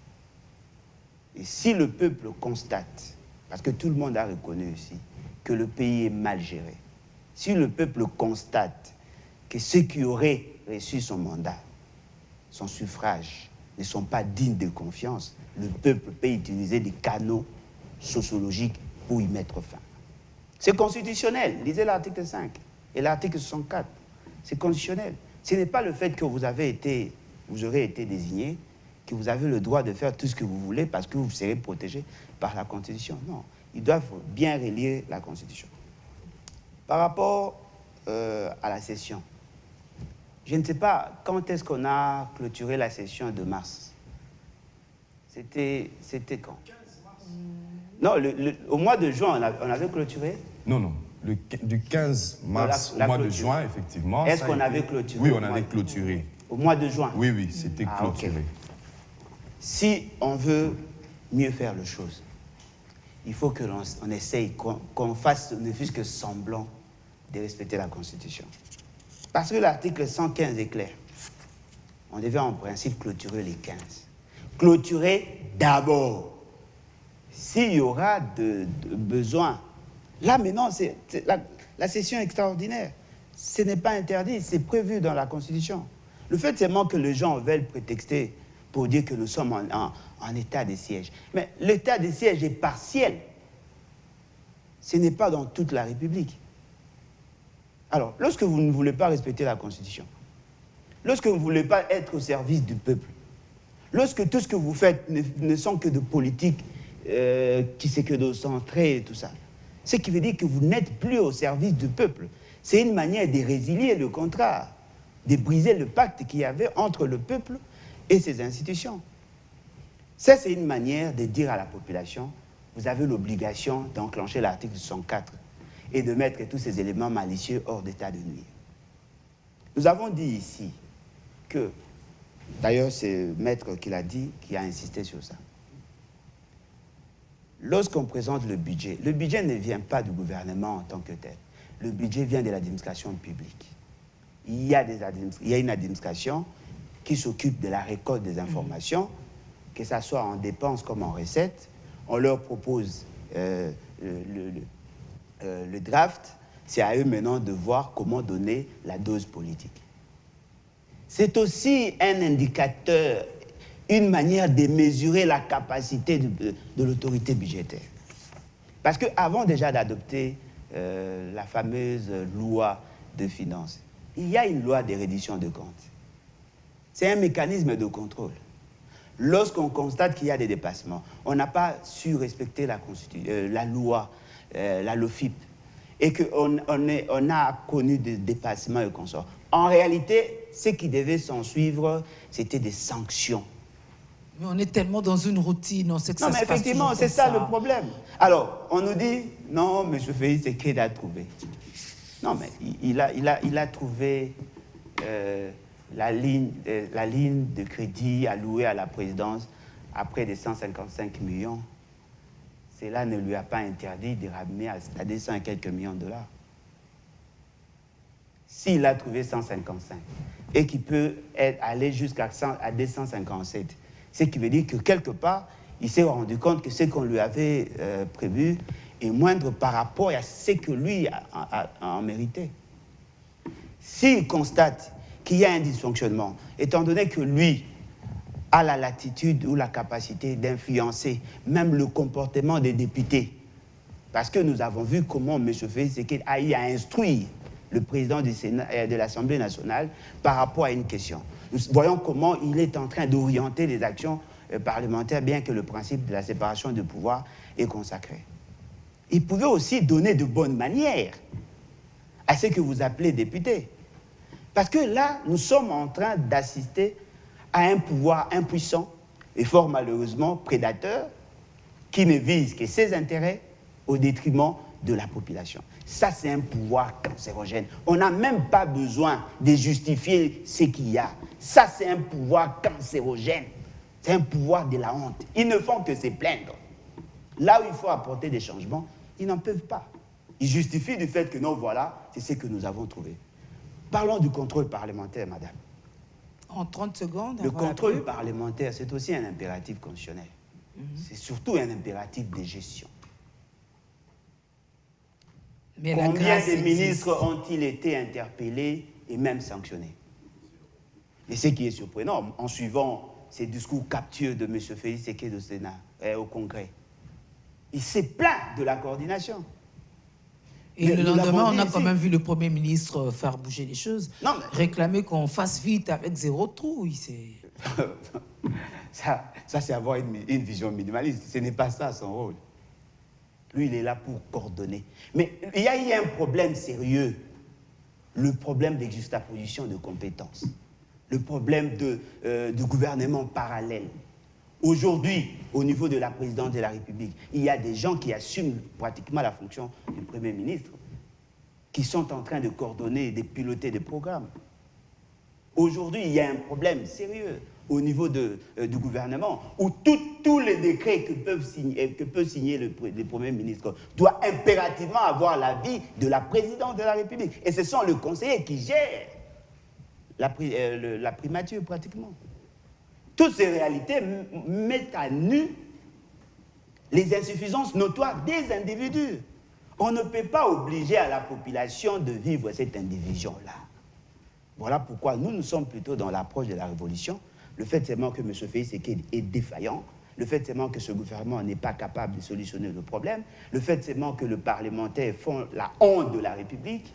Speaker 2: Et si le peuple constate, parce que tout le monde a reconnu ici, que le pays est mal géré, si le peuple constate que ceux qui auraient reçu son mandat, son suffrage, ne sont pas dignes de confiance, le peuple peut utiliser des canaux sociologiques pour y mettre fin. C'est constitutionnel. Lisez l'article 5 et l'article 64. C'est constitutionnel. Ce n'est pas le fait que vous aurez été désigné, que vous avez le droit de faire tout ce que vous voulez parce que vous serez protégé par la Constitution. Non, ils doivent bien relire la Constitution. Par rapport à la session, je ne sais pas quand est-ce qu'on a clôturé la session de mars. C'était quand? 15 mars. Non, au mois de juin, on avait clôturé?
Speaker 5: Non, non. Du 15 mars au mois de juin, effectivement.
Speaker 2: Est-ce qu'on avait clôturé?
Speaker 5: Oui, on avait clôturé.
Speaker 2: Au mois de juin?
Speaker 5: Oui, oui, c'était clôturé.
Speaker 2: Okay. Si on veut mieux faire les choses, il faut que l'on essaye, qu'on fasse ne fût-ce que semblant de respecter la Constitution. Parce que l'article 115 est clair. On devait en principe clôturer les 15. Clôturer d'abord. S'il y aura de besoin, là maintenant, c'est la session extraordinaire. Ce n'est pas interdit, c'est prévu dans la Constitution. Le fait seulement que les gens veulent prétexter pour dire que nous sommes en état de siège. Mais l'état de siège est partiel. Ce n'est pas dans toute la République. Alors, lorsque vous ne voulez pas respecter la Constitution, lorsque vous ne voulez pas être au service du peuple, lorsque tout ce que vous faites ne sont que de politique qui c'est que de centrer et tout ça, ce qui veut dire que vous n'êtes plus au service du peuple. C'est une manière de résilier le contrat, de briser le pacte qu'il y avait entre le peuple et ses institutions. Ça, c'est une manière de dire à la population, vous avez l'obligation d'enclencher l'article 104 et de mettre tous ces éléments malicieux hors d'état de nuire. Nous avons dit ici que, d'ailleurs c'est Maître qui l'a dit, qui a insisté sur ça, lorsqu'on présente le budget ne vient pas du gouvernement en tant que tel. Le budget vient de l'administration publique. Il y a une administration qui s'occupe de la récolte des informations, que ça soit en dépenses comme en recettes. On leur propose le draft. C'est à eux maintenant de voir comment donner la dose politique. C'est aussi un indicateur, une manière de mesurer la capacité de l'autorité budgétaire. Parce qu'avant déjà d'adopter la fameuse loi de finances, il y a une loi de reddition de comptes. C'est un mécanisme de contrôle. Lorsqu'on constate qu'il y a des dépassements, on n'a pas su respecter la loi, la LOFIP, et qu'on a connu des dépassements et consorts. En réalité, ce qui devait s'en suivre, c'était des sanctions.
Speaker 1: Mais on est tellement dans une routine, on sait que
Speaker 2: Non,
Speaker 1: ça
Speaker 2: mais
Speaker 1: se passe
Speaker 2: effectivement,
Speaker 1: toujours
Speaker 2: c'est
Speaker 1: comme
Speaker 2: ça le problème. Alors, on nous dit, non, M. Félix Tshisekedi a trouvé. Non, mais il a trouvé la ligne de crédit allouée à la présidence à près de 155 millions. Cela ne lui a pas interdit de ramener à 200 et quelques millions de dollars. S'il a trouvé 155 et qu'il peut aller jusqu'à 257, ce qui veut dire que quelque part, il s'est rendu compte que ce qu'on lui avait prévu est moindre par rapport à ce que lui a en mérité. S'il constate qu'il y a un dysfonctionnement, étant donné que lui a la latitude ou la capacité d'influencer même le comportement des députés, parce que nous avons vu comment M. Félix Tshisekedi a eu à instruire le président du Sénat, de l'Assemblée nationale par rapport à une question. Nous voyons comment il est en train d'orienter les actions parlementaires, bien que le principe de la séparation de pouvoir est consacré. Il pouvait aussi donner de bonnes manières à ce que vous appelez députés. Parce que là, nous sommes en train d'assister à un pouvoir impuissant et fort malheureusement prédateur qui ne vise que ses intérêts au détriment de la population. Ça, c'est un pouvoir cancérogène. On n'a même pas besoin de justifier ce qu'il y a. Ça, c'est un pouvoir cancérogène. C'est un pouvoir de la honte. Ils ne font que se plaindre. Là où il faut apporter des changements, ils n'en peuvent pas. Ils justifient du fait que non, voilà, c'est ce que nous avons trouvé. Parlons du contrôle parlementaire, madame.
Speaker 1: En 30 secondes.
Speaker 2: Le contrôle parlementaire, c'est aussi un impératif constitutionnel. C'est surtout un impératif de gestion.
Speaker 1: Mais
Speaker 2: combien de ministres ont-ils été interpellés et même sanctionnés? Et ce qui est surprenant, en suivant ces discours captieux de M. Félix Tshisekedi au Sénat, au Congrès, il s'est plaint de la coordination.
Speaker 1: Et le lendemain, on a quand même vu le Premier ministre faire bouger les choses, réclamer qu'on fasse vite avec zéro trou.
Speaker 2: Ça c'est avoir une vision minimaliste. Ce n'est pas ça son rôle. Lui, il est là pour coordonner. Mais il y a eu un problème sérieux, le problème de juxtaposition de compétences, le problème de gouvernement parallèle. Aujourd'hui, au niveau de la présidence de la République, il y a des gens qui assument pratiquement la fonction du Premier ministre, qui sont en train de coordonner et de piloter des programmes. Aujourd'hui, il y a un problème sérieux au niveau du gouvernement, où tous les décrets que peut signer le Premier ministre doivent impérativement avoir l'avis de la présidence de la République. Et ce sont les conseillers qui gèrent la primature, pratiquement. Toutes ces réalités mettent à nu les insuffisances notoires des individus. On ne peut pas obliger à la population de vivre cette indivision-là. Voilà pourquoi nous sommes plutôt dans l'approche de la révolution. Le fait seulement que M. Félix Tshisekedi est défaillant, le fait seulement que ce gouvernement n'est pas capable de solutionner le problème, le fait seulement que les parlementaires font la honte de la République,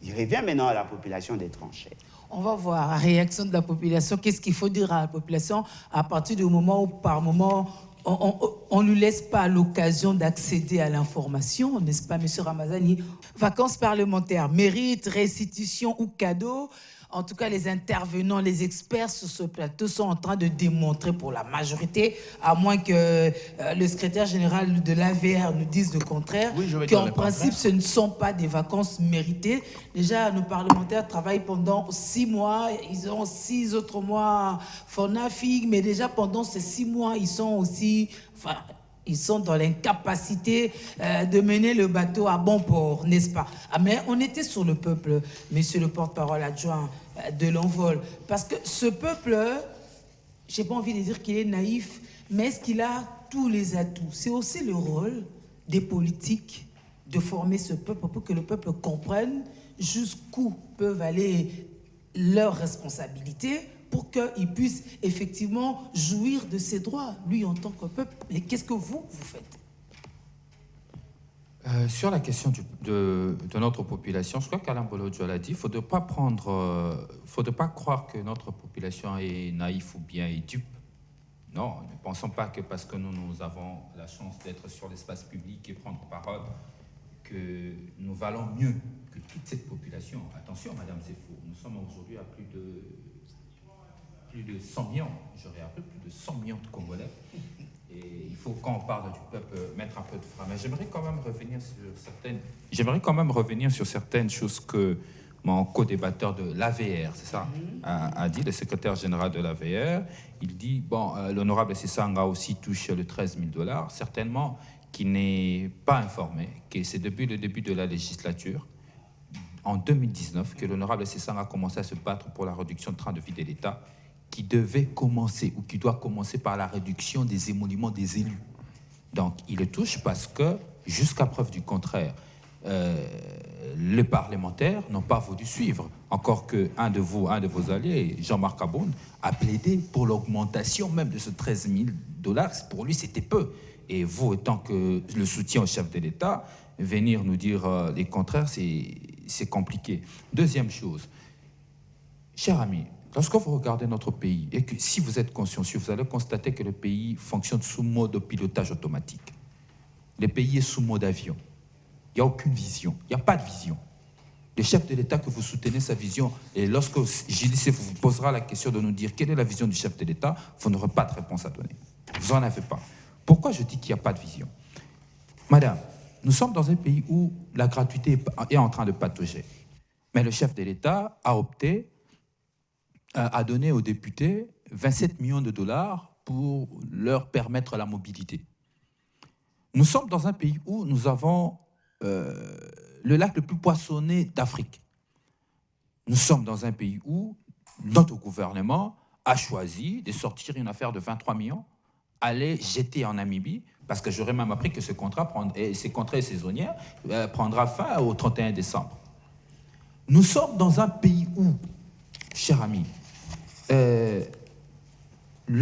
Speaker 2: il revient maintenant à la population des tranchées.
Speaker 1: On va voir la réaction de la population. Qu'est-ce qu'il faut dire à la population à partir du moment où, par moment, on ne lui laisse pas l'occasion d'accéder à l'information, n'est-ce pas, M. Ramazani? Vacances parlementaires, mérite, restitution ou cadeau? En tout cas, les intervenants, les experts sur ce plateau sont en train de démontrer pour la majorité, à moins que le secrétaire général de l'AVR nous dise le contraire, qu'en principe, ce ne sont pas des vacances méritées. Déjà, nos parlementaires travaillent pendant 6 mois, ils ont 6 autres mois FONAFIG, mais déjà pendant ces 6 mois, ils sont aussi... Enfin, ils sont dans l'incapacité de mener le bateau à bon port, n'est-ce pas? Mais on était sur le peuple, monsieur le porte-parole adjoint de l'Envol. Parce que ce peuple, je n'ai pas envie de dire qu'il est naïf, mais est-ce qu'il a tous les atouts? C'est aussi le rôle des politiques de former ce peuple pour que le peuple comprenne jusqu'où peuvent aller leurs responsabilités, pour qu'il puisse effectivement jouir de ses droits, lui en tant que peuple. Mais qu'est-ce que vous faites?
Speaker 4: Sur la question de notre population, je crois qu'Alain Bolodjo l'a dit, il ne faut pas croire que notre population est naïve ou bien est dupe. Non, ne pensons pas que parce que nous avons la chance d'être sur l'espace public et prendre parole, que nous valons mieux que toute cette population, attention madame, c'est faux, nous sommes aujourd'hui à plus de 100 millions, j'aurais appelé plus de 100 millions de Congolais. Et il faut, quand on parle du peuple, mettre un peu de frein. Mais j'aimerais quand même revenir sur certaines choses que mon co-débatteur de l'AVR, c'est ça, a dit, le secrétaire général de l'AVR. Il dit, bon, l'honorable Sessanga aussi touche le 13 000 $, certainement qui n'est pas informé, que c'est depuis le début de la législature, en 2019, que l'honorable Sessanga a commencé à se battre pour la réduction de train de vie de l'État, qui devait commencer, ou qui doit commencer par la réduction des émoluments des élus. Donc, il le touche parce que, jusqu'à preuve du contraire, les parlementaires n'ont pas voulu suivre. Encore qu'un de vos alliés, Jean-Marc Aboun, a plaidé pour l'augmentation même de ce 13 000 $. Pour lui, c'était peu. Et vous, étant que le soutien au chef de l'État, venir nous dire les contraires, c'est compliqué. Deuxième chose, cher ami, lorsque vous regardez notre pays, et que si vous êtes consciencieux, vous allez constater que le pays fonctionne sous mode de pilotage automatique. Le pays est sous mode avion. Il n'y a aucune vision. Il n'y a pas de vision. Le chef de l'État que vous soutenez, sa vision, et lorsque JDC vous posera la question de nous dire quelle est la vision du chef de l'État, vous n'aurez pas de réponse à donner. Vous n'en avez pas. Pourquoi je dis qu'il n'y a pas de vision? Madame, nous sommes dans un pays où la gratuité est en train de patauger. Mais le chef de l'État a opté à donner aux députés 27 millions de $, pour leur permettre la mobilité. Nous sommes dans un pays où nous avons le lac le plus poissonné d'Afrique. Nous sommes dans un pays où notre gouvernement a choisi de sortir une affaire de 23 millions, aller jeter en Namibie, parce que j'aurais même appris que ce contrat est saisonnier, prendra fin au 31 décembre. Nous sommes dans un pays où, cher ami, le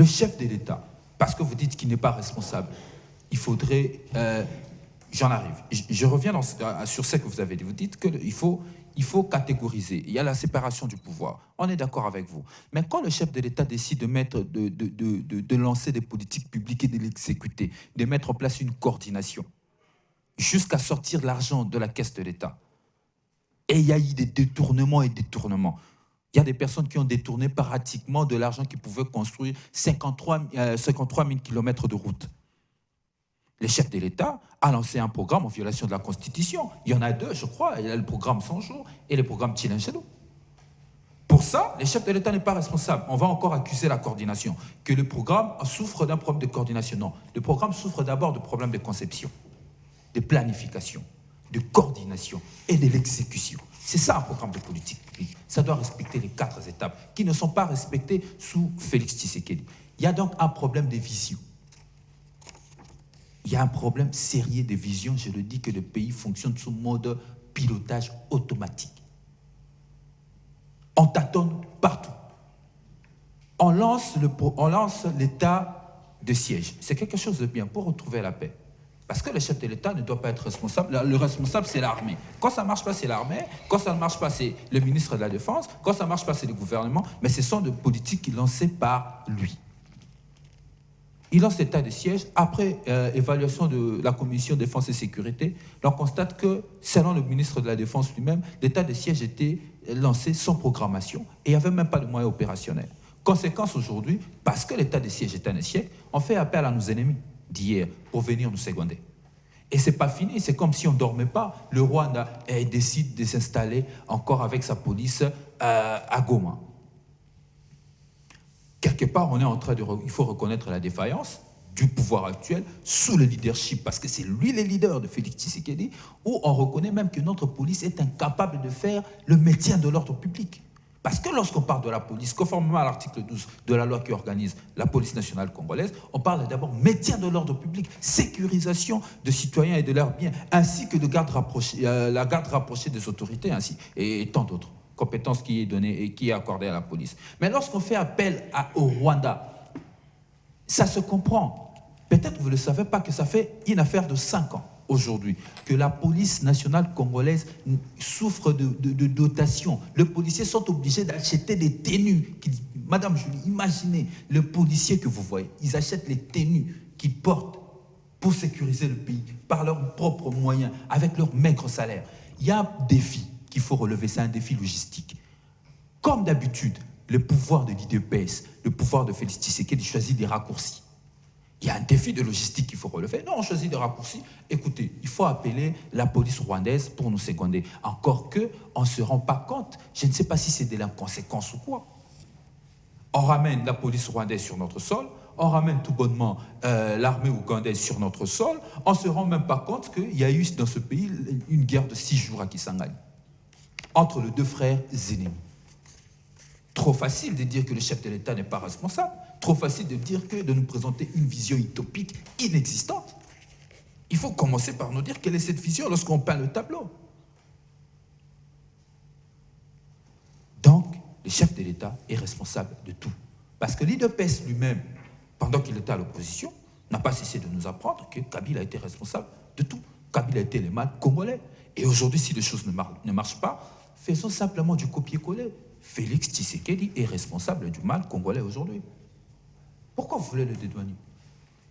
Speaker 4: chef de l'État, parce que vous dites qu'il n'est pas responsable, il faudrait... j'en arrive. Je reviens sur ce que vous avez dit. Vous dites qu'il faut catégoriser. Il y a la séparation du pouvoir. On est d'accord avec vous. Mais quand le chef de l'État décide de lancer des politiques publiques et de l'exécuter, de mettre en place une coordination, jusqu'à sortir l'argent de la caisse de l'État, et il y a eu des détournements et détournements. Il y a des personnes qui ont détourné pratiquement de l'argent qui pouvait construire 53 000 kilomètres de route. Le chef de l'État a lancé un programme en violation de la Constitution. Il y en a deux, je crois. Il y a le programme 100 jours et le programme Chilenchelo. Pour ça, le chef de l'État n'est pas responsable. On va encore accuser la coordination. Que le programme souffre d'un problème de coordination. Non, le programme souffre d'abord de problèmes de conception, de planification, de coordination et de l'exécution. C'est ça un programme de politique publique. Ça doit respecter les 4 étapes qui ne sont pas respectées sous Félix Tshisekedi. Il y a donc un problème de vision. Il y a un problème sérieux de vision. Je le dis que le pays fonctionne sous mode pilotage automatique. On tâtonne partout. On lance l'état de siège. C'est quelque chose de bien pour retrouver la paix. Parce que le chef de l'État ne doit pas être responsable. Le responsable, c'est l'armée. Quand ça ne marche pas, c'est l'armée. Quand ça ne marche pas, c'est le ministre de la Défense. Quand ça ne marche pas, c'est le gouvernement. Mais ce sont des politiques lancées par lui. Il lance l'état de siège. Après évaluation de la commission défense et sécurité, on constate que, selon le ministre de la Défense lui-même, l'état de siège était lancé sans programmation et il n'y avait même pas de moyens opérationnels. Conséquence aujourd'hui, parce que l'état de siège est un échec, on fait appel à nos ennemis d'hier pour venir nous seconder. Et ce n'est pas fini, c'est comme si on ne dormait pas. Le Rwanda décide de s'installer encore avec sa police à Goma. Quelque part, on est en train il faut reconnaître la défaillance du pouvoir actuel sous le leadership, parce que c'est lui le leader de Félix Tshisekedi, où on reconnaît même que notre police est incapable de faire le maintien de l'ordre public. Parce que lorsqu'on parle de la police, conformément à l'article 12 de la loi qui organise la police nationale congolaise, on parle d'abord maintien de l'ordre public, sécurisation de citoyens et de leurs biens, ainsi que de la garde rapprochée des autorités, ainsi, et tant d'autres compétences qui est donnée et qui est accordée à la police. Mais lorsqu'on fait appel au Rwanda, ça se comprend. Peut-être que vous ne le savez pas que ça fait une affaire de 5 ans aujourd'hui que la police nationale congolaise souffre de dotation. Les policiers sont obligés d'acheter des tenues. Madame Julie, imaginez le policier que vous voyez. Ils achètent les tenues qu'ils portent pour sécuriser le pays par leurs propres moyens, avec leur maigre salaire. Il y a un défi.
Speaker 6: qu'il faut relever, c'est un défi logistique. Comme d'habitude, le pouvoir de l'IDPS, le pouvoir de Félix Tshisekedi choisit des raccourcis. Il y a un défi de logistique qu'il faut relever. Non, on choisit des raccourcis. Écoutez, il faut appeler la police rwandaise pour nous seconder. Encore qu'on ne se rend pas compte. Je ne sais pas si c'est de l'inconséquence ou quoi. On ramène la police rwandaise sur notre sol, on ramène tout bonnement l'armée ougandaise sur notre sol, on ne se rend même pas compte qu'il y a eu dans ce pays une guerre de 6 jours à Kisangani, entre les deux frères ennemis. Trop facile de dire que le chef de l'État n'est pas responsable, trop facile de dire que de nous présenter une vision utopique inexistante. Il faut commencer par nous dire quelle est cette vision lorsqu'on peint le tableau. Donc, le chef de l'État est responsable de tout. Parce que l'IDPS lui-même, pendant qu'il était à l'opposition, n'a pas cessé de nous apprendre que Kabila a été responsable de tout. Kabila a été le mal congolais. Et aujourd'hui, si les choses ne marchent pas, faisons simplement du copier-coller. Félix Tshisekedi est responsable du mal congolais aujourd'hui. Pourquoi vous voulez le dédouaner?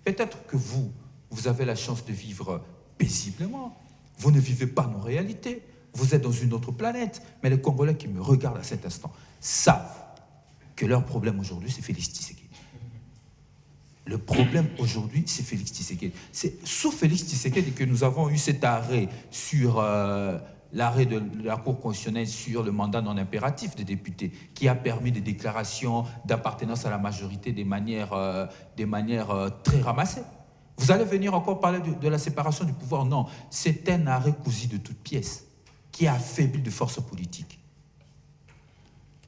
Speaker 6: Peut-être que vous avez la chance de vivre paisiblement. Vous ne vivez pas nos réalités. Vous êtes dans une autre planète. Mais les Congolais qui me regardent à cet instant savent que leur problème aujourd'hui, c'est Félix Tshisekedi. Le problème aujourd'hui, c'est Félix Tshisekedi. C'est sous Félix Tshisekedi que nous avons eu cet arrêt sur l'arrêt de la Cour constitutionnelle sur le mandat non impératif des députés, qui a permis des déclarations d'appartenance à la majorité des manières très ramassées. Vous allez venir encore parler de la séparation du pouvoir? Non, c'est un arrêt cousu de toutes pièces qui a affaibli de forces politiques.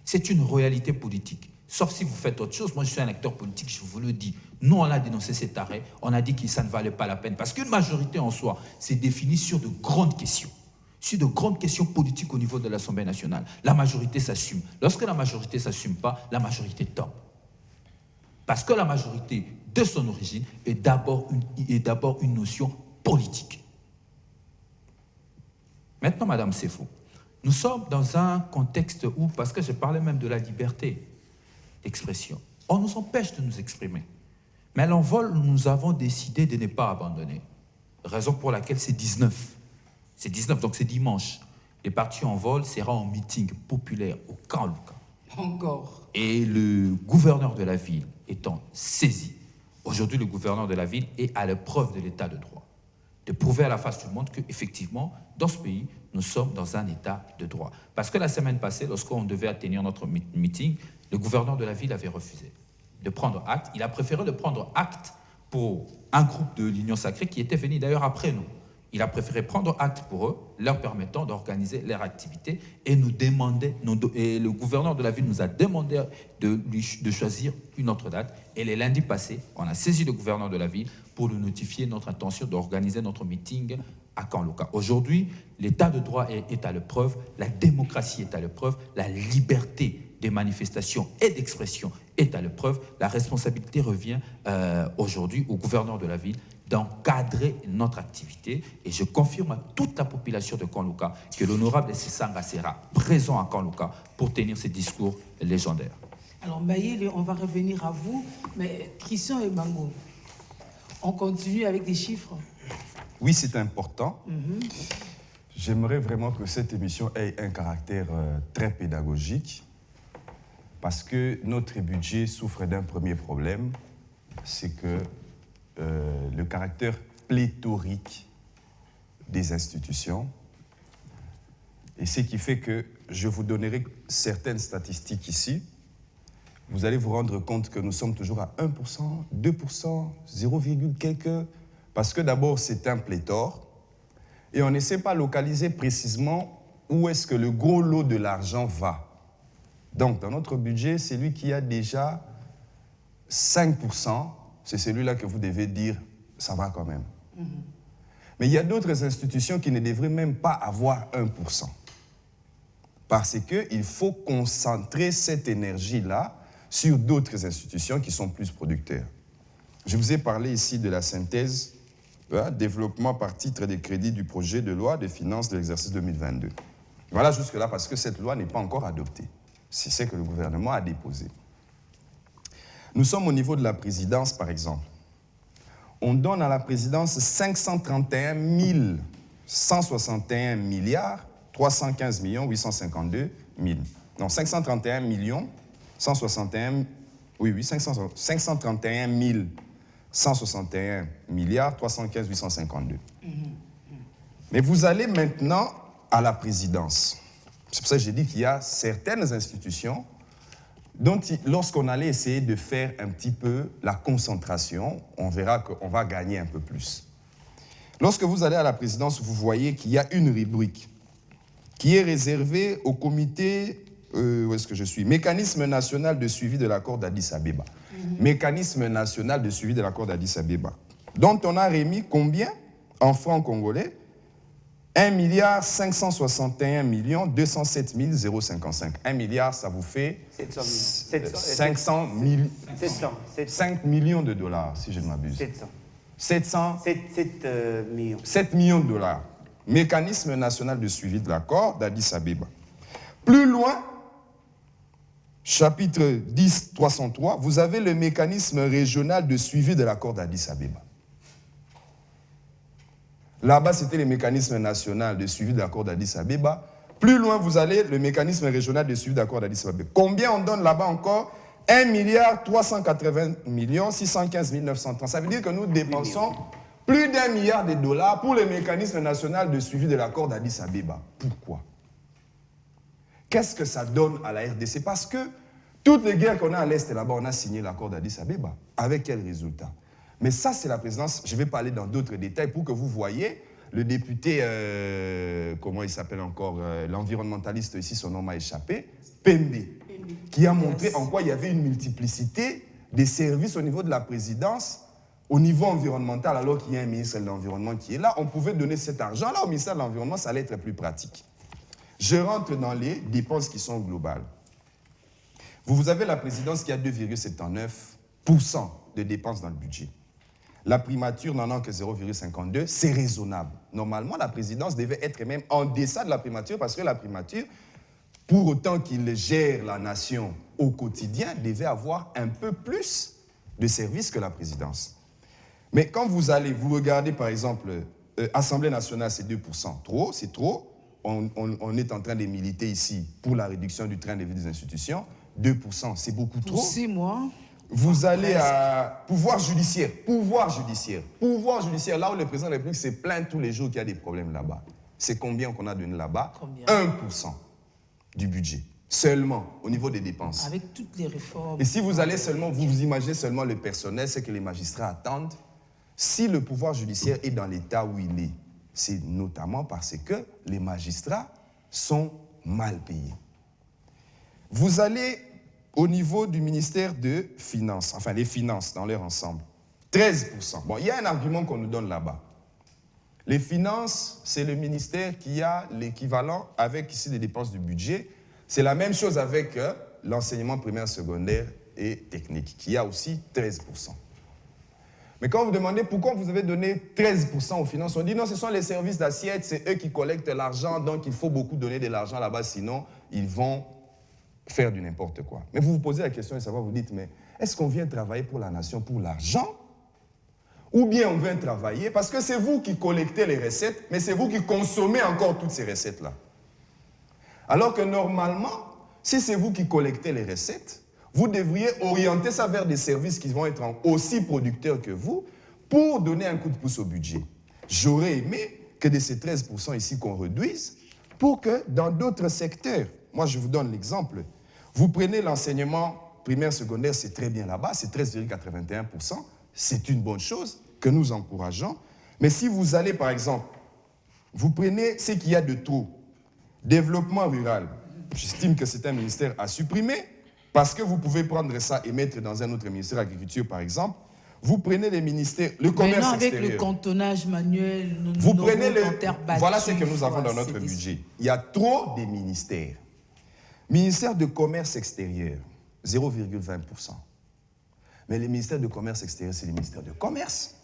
Speaker 6: C'est une réalité politique. Sauf si vous faites autre chose. Moi, je suis un acteur politique, je vous le dis. Nous, on a dénoncé cet arrêt. On a dit que ça ne valait pas la peine. Parce qu'une majorité en soi, c'est défini sur de grandes questions. Sur de grandes questions politiques au niveau de l'Assemblée nationale. La majorité s'assume. Lorsque la majorité ne s'assume pas, la majorité tombe. Parce que la majorité, de son origine, est d'abord une notion politique. Maintenant, Madame Sefo, nous sommes dans un contexte où, parce que je parlais même de la liberté d'expression, on nous empêche de nous exprimer. Mais à l'envol, nous avons décidé de ne pas abandonner. Raison pour laquelle c'est 19. C'est 19, donc c'est dimanche. Les partis en vol sera en meeting populaire au Camp Luka.
Speaker 1: Encore.
Speaker 6: Et le gouverneur de la ville étant saisi, aujourd'hui le gouverneur de la ville est à l'épreuve de l'état de droit. De prouver à la face du monde qu'effectivement, dans ce pays, nous sommes dans un état de droit. Parce que la semaine passée, lorsqu'on devait tenir notre meeting, le gouverneur de la ville avait refusé de prendre acte. Il a préféré de prendre acte pour un groupe de l'Union Sacrée qui était venu d'ailleurs après nous. Il a préféré prendre acte pour eux, leur permettant d'organiser leur activité et nous demander, et le gouverneur de la ville nous a demandé de choisir une autre date. Et le lundi passé, on a saisi le gouverneur de la ville pour nous notifier notre intention d'organiser notre meeting à Camp Luka. Aujourd'hui, l'état de droit est à l'épreuve, la démocratie est à l'épreuve, la liberté des manifestations et d'expression est à l'épreuve. La responsabilité revient aujourd'hui au gouverneur de la ville d'encadrer notre activité. Et je confirme à toute la population de Camp Luka que l'honorable Sesanga sera présent à Camp Luka pour tenir ces discours légendaires.
Speaker 1: Alors, Maïli, on va revenir à vous. Mais Christian et Mango, on continue avec des chiffres?
Speaker 5: Oui, c'est important. J'aimerais vraiment que cette émission ait un caractère très pédagogique parce que notre budget souffre d'un premier problème, c'est que le caractère pléthorique des institutions. Et ce qui fait que je vous donnerai certaines statistiques ici. Vous allez vous rendre compte que nous sommes toujours à 1%, 2%, 0, quelques. Parce que d'abord, c'est un pléthore. Et on ne sait pas localiser précisément où est-ce que le gros lot de l'argent va. Donc, dans notre budget, celui qui a déjà 5%, c'est celui-là que vous devez dire, ça va quand même. Mais il y a d'autres institutions qui ne devraient même pas avoir 1%. Parce qu'il faut concentrer cette énergie-là sur d'autres institutions qui sont plus producteurs. Je vous ai parlé ici de la synthèse, développement par titre des crédits du projet de loi de finances de l'exercice 2022. Voilà jusque-là parce que cette loi n'est pas encore adoptée. C'est ce que le gouvernement a déposé. Nous sommes au niveau de la présidence, par exemple. On donne à la présidence 531 161 milliards 315 852 000. Non, 531 161... Oui, 531 161 milliards 315 852. Mais vous allez maintenant à la présidence. C'est pour ça que j'ai dit qu'il y a certaines institutions dont, lorsqu'on allait essayer de faire un petit peu la concentration, on verra qu'on va gagner un peu plus. Lorsque vous allez à la présidence, vous voyez qu'il y a une rubrique qui est réservée au comité, où est-ce que je suis? Mécanisme national de suivi de l'accord d'Addis Abeba. Mécanisme national de suivi de l'accord d'Addis Abeba, dont on a remis combien en francs congolais? 1 561 207 055. 1 milliard, ça vous fait 5 millions de dollars, si je ne m'abuse. 7 millions de dollars. Mécanisme national de suivi de l'accord d'Addis Abeba. Plus loin, chapitre 10, 303, vous avez le mécanisme régional de suivi de l'accord d'Addis Abeba. Là-bas, c'était le mécanisme national de suivi de l'accord d'Addis Abeba. Plus loin, vous allez, le mécanisme régional de suivi de l'accord d'Addis Abeba. Combien on donne là-bas encore? 1 380 615 930. Ça veut dire que nous dépensons plus d'1 milliard de dollars pour le mécanisme national de suivi de l'accord d'Addis Abeba. Pourquoi? Qu'est-ce que ça donne à la RDC? Parce que toutes les guerres qu'on a à l'Est et là-bas, on a signé l'accord d'Addis Abeba. Avec quel résultat? Mais ça, c'est la présidence. Je vais pas aller dans d'autres détails pour que vous voyez le député, comment il s'appelle encore, l'environnementaliste ici, son nom m'a échappé, Pembe, qui a montré en quoi il y avait une multiplicité des services au niveau de la présidence, au niveau environnemental, alors qu'il y a un ministre de l'Environnement qui est là. On pouvait donner cet argent-là au ministère de l'Environnement, ça allait être plus pratique. Je rentre dans les dépenses qui sont globales. Vous avez la présidence qui a 2,79% de dépenses dans le budget. La primature n'en a que 0,52, c'est raisonnable. Normalement, la présidence devait être même en deçà de la primature parce que la primature, pour autant qu'il gère la nation au quotidien, devait avoir un peu plus de services que la présidence. Mais quand vous allez, vous regardez par exemple, Assemblée nationale, c'est 2%. Trop, c'est trop. On est en train de militer ici pour la réduction du train de vie des institutions. 2%, c'est beaucoup trop.
Speaker 1: Pour 6 mois.
Speaker 5: Vous allez à pouvoir judiciaire, là où le président de la République se plaint tous les jours qu'il y a des problèmes là-bas. C'est combien qu'on a donné là-bas? 1% du budget, seulement au niveau des dépenses.
Speaker 1: Avec toutes les réformes.
Speaker 5: Et si vous allez seulement, vous imaginez seulement le personnel, c'est que les magistrats attendent. Si le pouvoir judiciaire est dans l'état où il est, c'est notamment parce que les magistrats sont mal payés. Vous allez au niveau du ministère de Finances, enfin les finances dans leur ensemble, 13%. Bon, il y a un argument qu'on nous donne là-bas. Les finances, c'est le ministère qui a l'équivalent avec ici des dépenses du budget. C'est la même chose avec l'enseignement primaire, secondaire et technique, qui a aussi 13%. Mais quand vous demandez pourquoi vous avez donné 13% aux finances, on dit non, ce sont les services d'assiette, c'est eux qui collectent l'argent, donc il faut beaucoup donner de l'argent là-bas, sinon ils vont faire du n'importe quoi. Mais vous vous posez la question de savoir, vous dites, mais est-ce qu'on vient travailler pour la nation pour l'argent? Ou bien on vient travailler parce que c'est vous qui collectez les recettes, mais c'est vous qui consommez encore toutes ces recettes-là. Alors que normalement, si c'est vous qui collectez les recettes, vous devriez orienter ça vers des services qui vont être aussi producteurs que vous pour donner un coup de pouce au budget. J'aurais aimé que de ces 13% ici qu'on réduise pour que dans d'autres secteurs, moi je vous donne l'exemple, vous prenez l'enseignement primaire, secondaire, c'est très bien là-bas, c'est 13,81%, c'est une bonne chose que nous encourageons. Mais si vous allez par exemple, vous prenez ce qu'il y a de trop, développement rural, j'estime que c'est un ministère à supprimer, parce que vous pouvez prendre ça et mettre dans un autre ministère de l'Agriculture, par exemple. Vous prenez les ministères, le commerce extérieur.
Speaker 1: Avec le cantonnage manuel,
Speaker 5: vous prenez voilà ce que nous avons dans notre budget. Il y a trop de ministères. Ministère de commerce extérieur, 0,20%. Mais les ministères de commerce extérieur, c'est les ministères de commerce.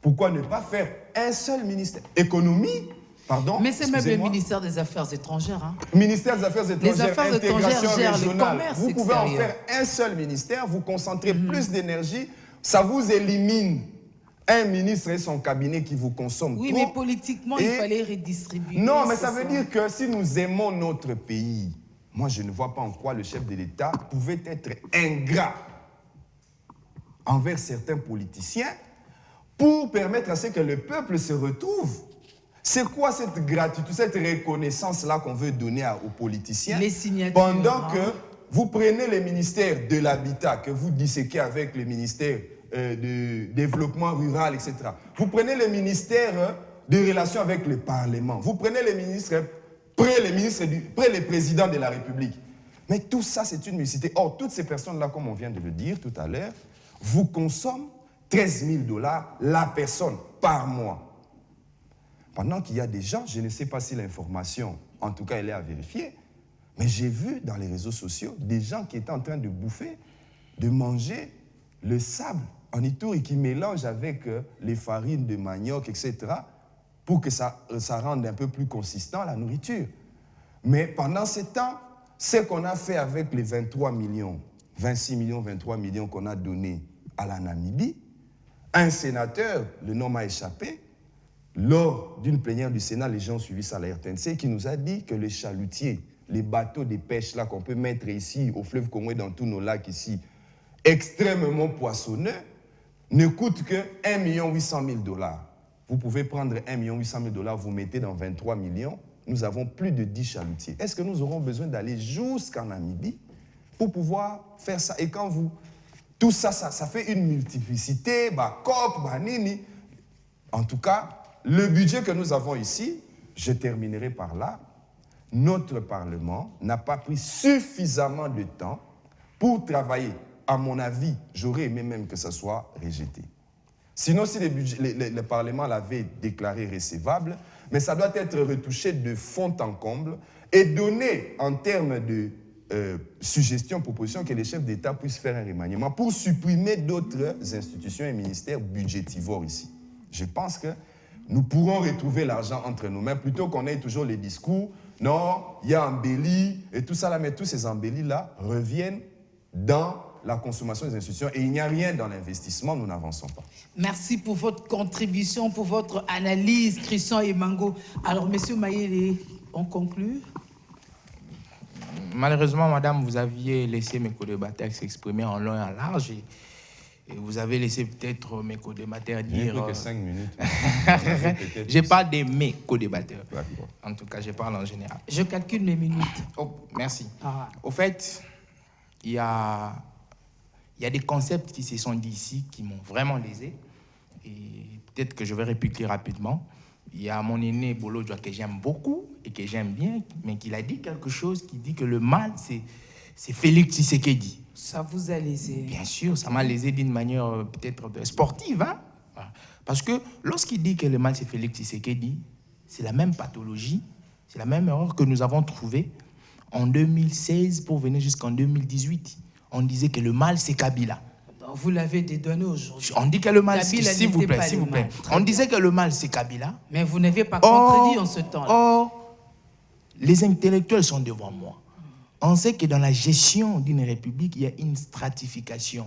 Speaker 5: Pourquoi ne pas faire un seul ministère? Économie, pardon.
Speaker 1: Mais c'est même le ministère des Affaires étrangères. Hein.
Speaker 5: Ministère des Affaires étrangères,
Speaker 1: les Affaires étrangères gèrent le commerce
Speaker 5: vous pouvez en faire un seul ministère, vous concentrez plus d'énergie, ça vous élimine Un ministre et son cabinet qui vous consomment
Speaker 1: Oui,
Speaker 5: trop.
Speaker 1: mais politiquement, il fallait redistribuer.
Speaker 5: Non, mais ça veut dire que si nous aimons notre pays, moi, je ne vois pas en quoi le chef de l'État pouvait être ingrat envers certains politiciens pour permettre à ce que le peuple se retrouve. C'est quoi cette gratitude, cette reconnaissance-là qu'on veut donner aux politiciens
Speaker 1: les signatures,
Speaker 5: pendant que vous prenez le ministère de l'Habitat, que vous disséquez avec le ministère du Développement rural, etc. Vous prenez le ministère des Relations avec le Parlement. Vous prenez les ministres près le président de la République. Mais tout ça, c'est une mixité. Or, toutes ces personnes-là, comme on vient de le dire tout à l'heure, vous consomment 13 000 $ la personne par mois. Pendant qu'il y a des gens, je ne sais pas si l'information, en tout cas, elle est à vérifier, mais j'ai vu dans les réseaux sociaux des gens qui étaient en train de bouffer, de manger le sable en Ituri qui mélange avec les farines de manioc, etc., pour que ça rende un peu plus consistant la nourriture. Mais pendant ce temps, ce qu'on a fait avec les 23 millions, 26 millions, 23 millions qu'on a donnés à la Namibie, un sénateur, le nom m'a échappé, lors d'une plénière du Sénat, les gens ont suivi ça à la RTNC, qui nous a dit que les chalutiers, les bateaux de pêche là qu'on peut mettre ici, au fleuve Congo et dans tous nos lacs ici, extrêmement poissonneux, ne coûtent que 1 800 000 $. Vous pouvez prendre 1 800 000 $, vous mettez dans 23 millions, nous avons plus de 10 chalutiers. Est-ce que nous aurons besoin d'aller jusqu'en Namibie pour pouvoir faire ça? Et quand vous... Tout ça, ça fait une multiplicité, COP, nini. En tout cas, le budget que nous avons ici, je terminerai par là, notre Parlement n'a pas pris suffisamment de temps pour travailler. À mon avis, j'aurais aimé même que ça soit rejeté. Sinon, si le Parlement l'avait déclaré recevable, mais ça doit être retouché de fond en comble et donné en termes de suggestions, propositions, que les chefs d'État puissent faire un remaniement pour supprimer d'autres institutions et ministères budgétivores ici. Je pense que nous pourrons retrouver l'argent entre nos mains plutôt qu'on ait toujours les discours. Non, il y a embelli et tout ça là, mais tous ces embellis-là reviennent dans la consommation des institutions et il n'y a rien dans l'investissement, nous n'avançons pas.
Speaker 1: Merci pour votre contribution, pour votre analyse, Christian et Mango. Alors, Monsieur Mayele, on conclut?
Speaker 3: Malheureusement, madame, vous aviez laissé mes co-débatteurs s'exprimer en long et en large et vous avez laissé peut-être mes co-débatteurs dire...
Speaker 5: Plus que 5 minutes.
Speaker 3: Je parle de mes co-débatteurs. En tout cas, je parle en général.
Speaker 1: Je calcule les minutes.
Speaker 3: Oh, merci.
Speaker 1: Ah.
Speaker 3: Au fait, il y a des concepts qui se sont dits ici qui m'ont vraiment lésé. Et peut-être que je vais répliquer rapidement. Il y a mon aîné Bolo Djoa que j'aime beaucoup et que j'aime bien, mais qu'il a dit quelque chose qui dit que le mal, c'est Félix Tshisekedi.
Speaker 1: Ça vous a lésé?
Speaker 3: Bien sûr, ça m'a lésé d'une manière peut-être sportive. Hein? Parce que lorsqu'il dit que le mal, c'est Félix Tshisekedi, c'est la même pathologie, c'est la même erreur que nous avons trouvée en 2016 pour venir jusqu'en 2018. On disait que le mal, c'est Kabila.
Speaker 1: Vous l'avez dédouané aujourd'hui.
Speaker 3: On dit que le mal,
Speaker 1: Kabila
Speaker 3: s'il vous plaît,
Speaker 1: pas
Speaker 3: s'il vous
Speaker 1: le
Speaker 3: plaît.
Speaker 1: mal.
Speaker 3: On disait que le mal, c'est Kabila.
Speaker 1: Mais vous n'avez pas contredit en ce temps-là.
Speaker 3: Or, les intellectuels sont devant moi. On sait que dans la gestion d'une république, il y a une stratification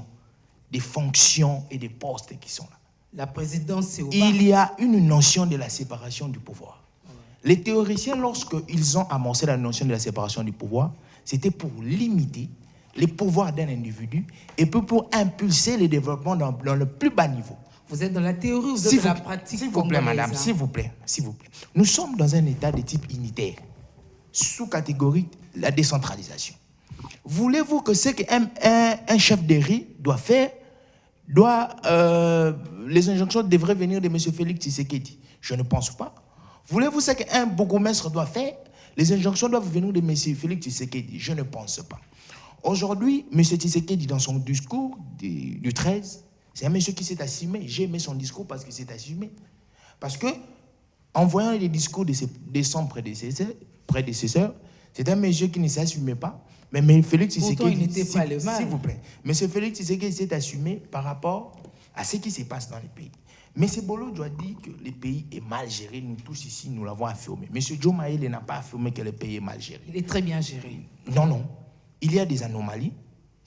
Speaker 3: des fonctions et des postes qui sont là.
Speaker 1: La présidence, c'est au bas.
Speaker 3: Il y a une notion de la séparation du pouvoir. Les théoriciens, lorsqu'ils ont amorcé la notion de la séparation du pouvoir, c'était pour limiter les pouvoirs d'un individu et pour impulser le développement dans le plus bas niveau.
Speaker 1: Vous êtes dans la théorie ou vous êtes dans la pratique?
Speaker 3: S'il vous plaît, madame, s'il vous plaît, s'il vous plaît. Nous sommes dans un état de type unitaire, sous catégorie la décentralisation. Voulez-vous que ce qu'un chef de riz doit faire, les injonctions devraient venir de M. Félix Tshisekedi? Je ne pense pas. Voulez-vous ce qu'un bourgmestre doit faire? Les injonctions doivent venir de M. Félix Tshisekedi? Je ne pense pas. Aujourd'hui, M. Tshisekedi, dans son discours du 13, c'est un monsieur qui s'est assumé. J'ai aimé son discours parce qu'il s'est assumé. Parce que, en voyant les discours de son prédécesseur, c'est un monsieur qui ne s'assumait pas. Mais Félix Tshisekedi...
Speaker 1: Pourtant, il n'était pas le mal.
Speaker 3: S'il vous plaît. M. Félix Tshisekedi s'est assumé par rapport à ce qui se passe dans les pays. M. Bolo doit dire que le pays est mal géré. Nous tous ici, nous l'avons affirmé. M. Joe Mayele n'a pas affirmé que le pays est mal géré.
Speaker 1: Il est très bien géré.
Speaker 3: Non. Il y a des anomalies.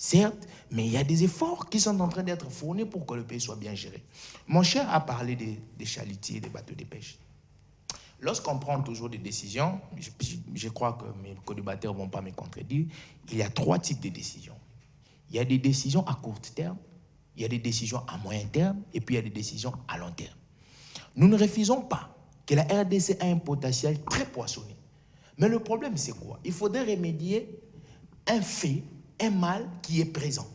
Speaker 3: certes, mais il y a des efforts qui sont en train d'être fournis pour que le pays soit bien géré. Mon cher a parlé des chalutiers, des bateaux de pêche. Lorsqu'on prend toujours des décisions, je crois que mes co-débatteurs ne vont pas me contredire, il y a 3 types de décisions. Il y a des décisions à court terme, il y a des décisions à moyen terme, et puis il y a des décisions à long terme. Nous ne refusons pas que la RDC a un potentiel très poissonné. Mais le problème, c'est quoi? Il faudrait remédier un fait, un mal qui est présent,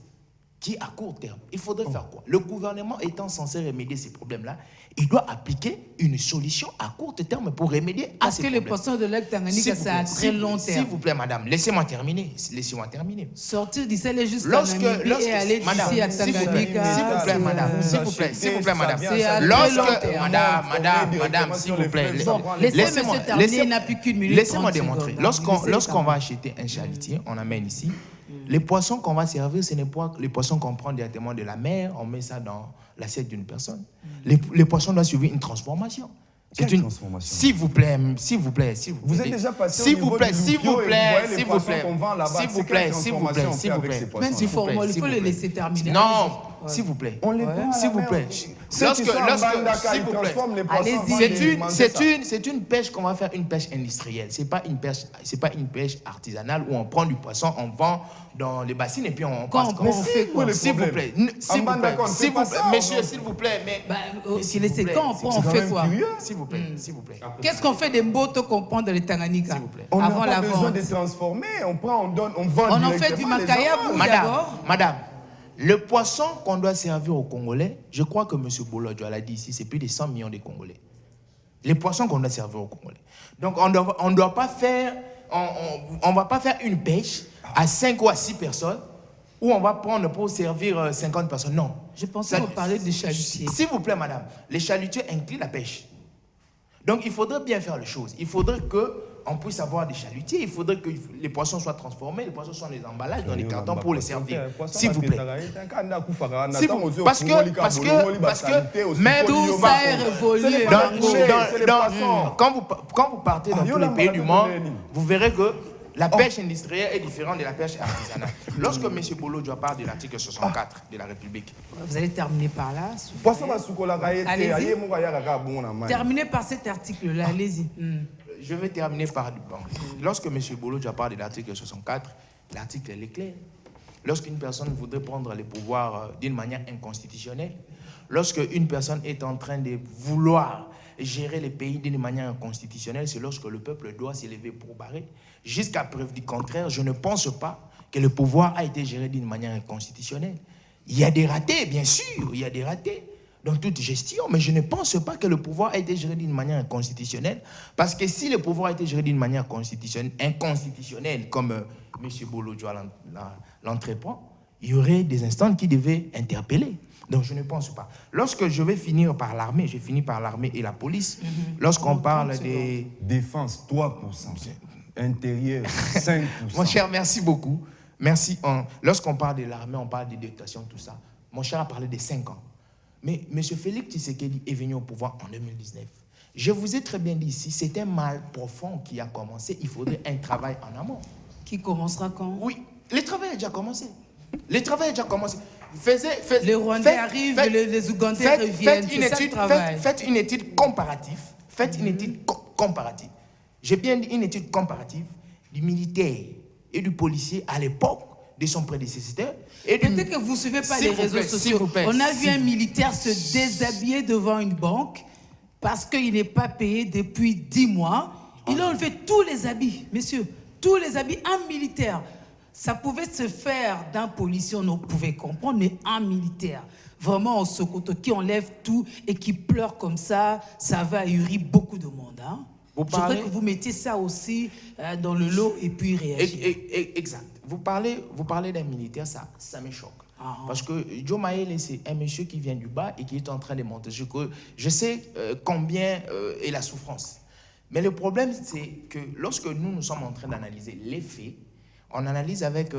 Speaker 3: qui est à court terme. Il faudrait faire quoi? Le gouvernement étant censé remédier ces problèmes-là, il doit appliquer une solution à court terme pour remédier à ces
Speaker 1: Parce que
Speaker 3: problèmes.
Speaker 1: les poissons de lac Tanganyika, c'est à très long terme.
Speaker 3: S'il vous plaît, madame, laissez-moi terminer. Laissez-moi terminer.
Speaker 1: Sortir d'ici, aller jusqu'à Namibie et aller d'ici à Tanganyika.
Speaker 3: S'il vous plaît, madame, s'il vous plaît, s'il vous plaît, madame.
Speaker 1: C'est à très long terme.
Speaker 3: Madame, s'il vous plaît.
Speaker 1: Bon, laissez monsieur terminer, il n'a plus qu'une minute.
Speaker 3: Laissez-moi
Speaker 1: 30
Speaker 3: démontrer.
Speaker 1: secondes.
Speaker 3: Lorsqu'on va acheter un chalutier, on amène ici. Les poissons qu'on va servir, ce n'est pas les poissons qu'on prend directement de la mer, on met ça dans l'assiette d'une personne. Les poissons doivent suivre une transformation.
Speaker 5: Quelle transformation?
Speaker 3: S'il vous plaît, s'il vous plaît, s'il vous plaît.
Speaker 5: Vous êtes déjà passé
Speaker 3: s'il
Speaker 5: au
Speaker 3: vous
Speaker 5: niveau
Speaker 3: plaît,
Speaker 5: du
Speaker 3: s'il vous
Speaker 5: Lupio et
Speaker 3: plaît,
Speaker 5: vous voyez les
Speaker 3: s'il vous
Speaker 5: poissons
Speaker 3: plaît,
Speaker 5: qu'on vend là-bas.
Speaker 3: s'il vous
Speaker 5: C'est
Speaker 3: plaît,
Speaker 5: quelle
Speaker 3: s'il vous plaît,
Speaker 5: transformation on
Speaker 3: s'il
Speaker 5: fait
Speaker 3: vous
Speaker 5: avec
Speaker 3: plaît.
Speaker 5: ces poissons?
Speaker 1: Même si formol, il faut le laisser terminer.
Speaker 3: Non, s'il vous plaît.
Speaker 5: On les prend
Speaker 3: S'il vous plaît.
Speaker 5: Ceux qui sont en Bandaka,
Speaker 3: s'il
Speaker 5: ils
Speaker 3: vous plaît.
Speaker 5: transforment les poissons.
Speaker 3: C'est une pêche qu'on va faire, une pêche industrielle. C'est pas une pêche artisanale où on prend du poisson, on vend dans les bassines et puis on
Speaker 1: Quand on fait quoi?
Speaker 3: S'il vous plaît, s'il vous plaît, monsieur, s'il vous plaît, mais
Speaker 1: Quand on prend, on fait quoi?
Speaker 3: s'il vous plaît, s'il vous plaît.
Speaker 1: Qu'est-ce qu'on fait des motos qu'on prend dans les Tanganyika
Speaker 3: S'il vous plaît.
Speaker 5: On n'a
Speaker 1: avant la
Speaker 5: pas besoin
Speaker 1: vente?
Speaker 5: de transformer, on prend, on donne, on vend
Speaker 1: On en
Speaker 5: directement.
Speaker 1: fait du
Speaker 5: les
Speaker 1: macayabou
Speaker 5: gens.
Speaker 1: d'abord.
Speaker 3: Madame, le poisson qu'on doit servir aux Congolais, je crois que M. Bolodjo l'a dit ici, c'est plus de 100 millions de Congolais. Les poissons qu'on doit servir aux Congolais. Donc on doit pas faire, on va pas faire une pêche à 5 ou à 6 personnes où on va prendre pour servir 50 personnes. Non.
Speaker 1: Je pensais vous parler des chalutiers.
Speaker 3: S'il vous plaît, madame, les chalutiers incluent la pêche. Donc il faudrait bien faire les choses. Il faudrait qu'on puisse avoir des chalutiers. Il faudrait que les poissons soient transformés, les poissons soient dans les emballages, dans les cartons pour les servir. S'il vous plaît. Parce que même
Speaker 1: Tout ça est révolu.
Speaker 3: quand vous partez dans tous les pays du monde, vous verrez que la pêche industrielle est différente de la pêche artisanale. Lorsque M. Bolodjo parle de l'article 64 de la République,
Speaker 1: Vous allez terminer par là.
Speaker 5: Allez-y.
Speaker 1: Terminez par cet article-là, allez-y.
Speaker 3: je vais terminer par... Bon, lorsque M. Bolodjo parle de l'article 64, l'article est clair. Lorsqu'une personne voudrait prendre les pouvoirs d'une manière inconstitutionnelle, lorsque une personne est en train de vouloir gérer les pays d'une manière inconstitutionnelle, c'est lorsque le peuple doit s'élever pour barrer. Jusqu'à preuve du contraire, je ne pense pas que le pouvoir a été géré d'une manière inconstitutionnelle. Il y a des ratés, bien sûr, il y a des ratés dans toute gestion, mais je ne pense pas que le pouvoir a été géré d'une manière inconstitutionnelle, parce que si le pouvoir a été géré d'une manière inconstitutionnelle, comme M. Bolodjo l'entreprend, il y aurait des instances qui devaient interpeller. Donc je ne pense pas. Lorsque je vais finir par l'armée, je finis par l'armée et la police, lorsqu'on parle des...
Speaker 5: Défense, 3%. Intérieur, 5%.
Speaker 3: Mon cher, merci beaucoup. Merci. Lorsqu'on parle de l'armée, on parle de dotation, tout ça. Mon cher a parlé de 5 ans. Mais M. Félix Tshisekedi est venu au pouvoir en 2019. Je vous ai très bien dit ici, c'est un mal profond qui a commencé. Il faudrait un travail en amont.
Speaker 1: Qui commencera quand?
Speaker 3: Oui, le travail a déjà commencé. Le travail a déjà commencé.
Speaker 1: Les Rwandais arrivent, les Ougandais reviennent.
Speaker 3: Faites une étude comparative. Faites une étude comparative. J'ai bien dit une étude comparative du militaire et du policier à l'époque de son prédécesseur.
Speaker 1: Peut-être que vous ne suivez pas les réseaux sociaux. On a vu un militaire se déshabiller devant une banque parce qu'il n'est pas payé depuis 10 mois. Il a enlevé tous les habits, messieurs, tous les habits. Un militaire, ça pouvait se faire d'un policier, on pouvait comprendre, mais un militaire, vraiment en Sokoto, qui enlève tout et qui pleure comme ça va ahurir beaucoup de monde. Hein? Je voudrais que vous mettiez ça aussi dans le lot et puis réagir.
Speaker 3: Exact. Vous parlez d'un militaire, ça me choque. Parce que Joe Maele, c'est un monsieur qui vient du bas et qui est en train de monter. Je sais combien est la souffrance. Mais le problème, c'est que lorsque nous sommes en train d'analyser les faits, on analyse avec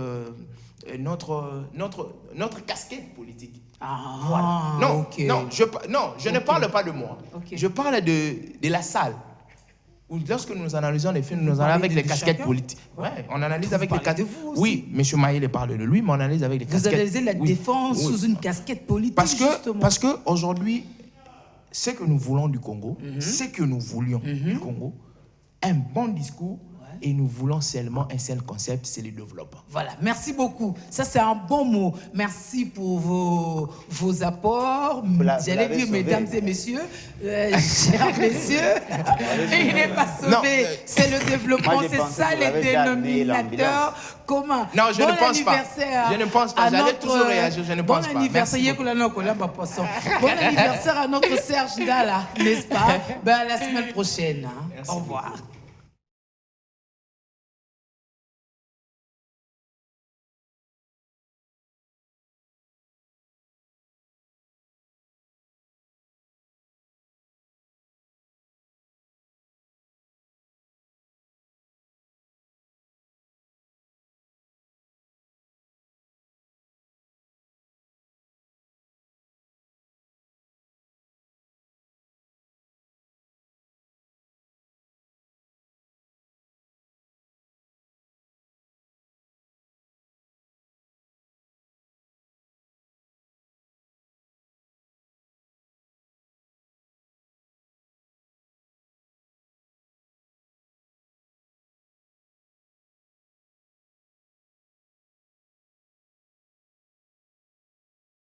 Speaker 3: notre casquette politique. Voilà. Non,
Speaker 1: okay.
Speaker 3: non, je ne parle pas de moi.
Speaker 1: Okay.
Speaker 3: Je parle de la salle. Ou lorsque nous analysons les films, nous analysons avec les casquettes politiques. Ouais, on analyse avec les casquettes. Oui, M. Maïle parle de lui, mais on analyse avec les casquettes.
Speaker 1: Vous analysez la défense sous une casquette politique,
Speaker 3: Parce qu'aujourd'hui, ce que nous voulons du Congo, ce que nous voulions du Congo, un bon discours, et nous voulons seulement un seul concept, c'est le développement.
Speaker 1: Voilà, merci beaucoup. Ça, c'est un bon mot. Merci pour vos apports. J'allais dire, mesdames et messieurs, chers messieurs, il n'est pas sauvé. C'est le développement, c'est ça les dénominateurs communs.
Speaker 3: Non, je ne pense pas. Je ne pense pas. J'allais toujours réagir, je ne pense pas. Bon anniversaire
Speaker 1: à notre Serge Ndala, n'est-ce pas? À la semaine prochaine. Au revoir.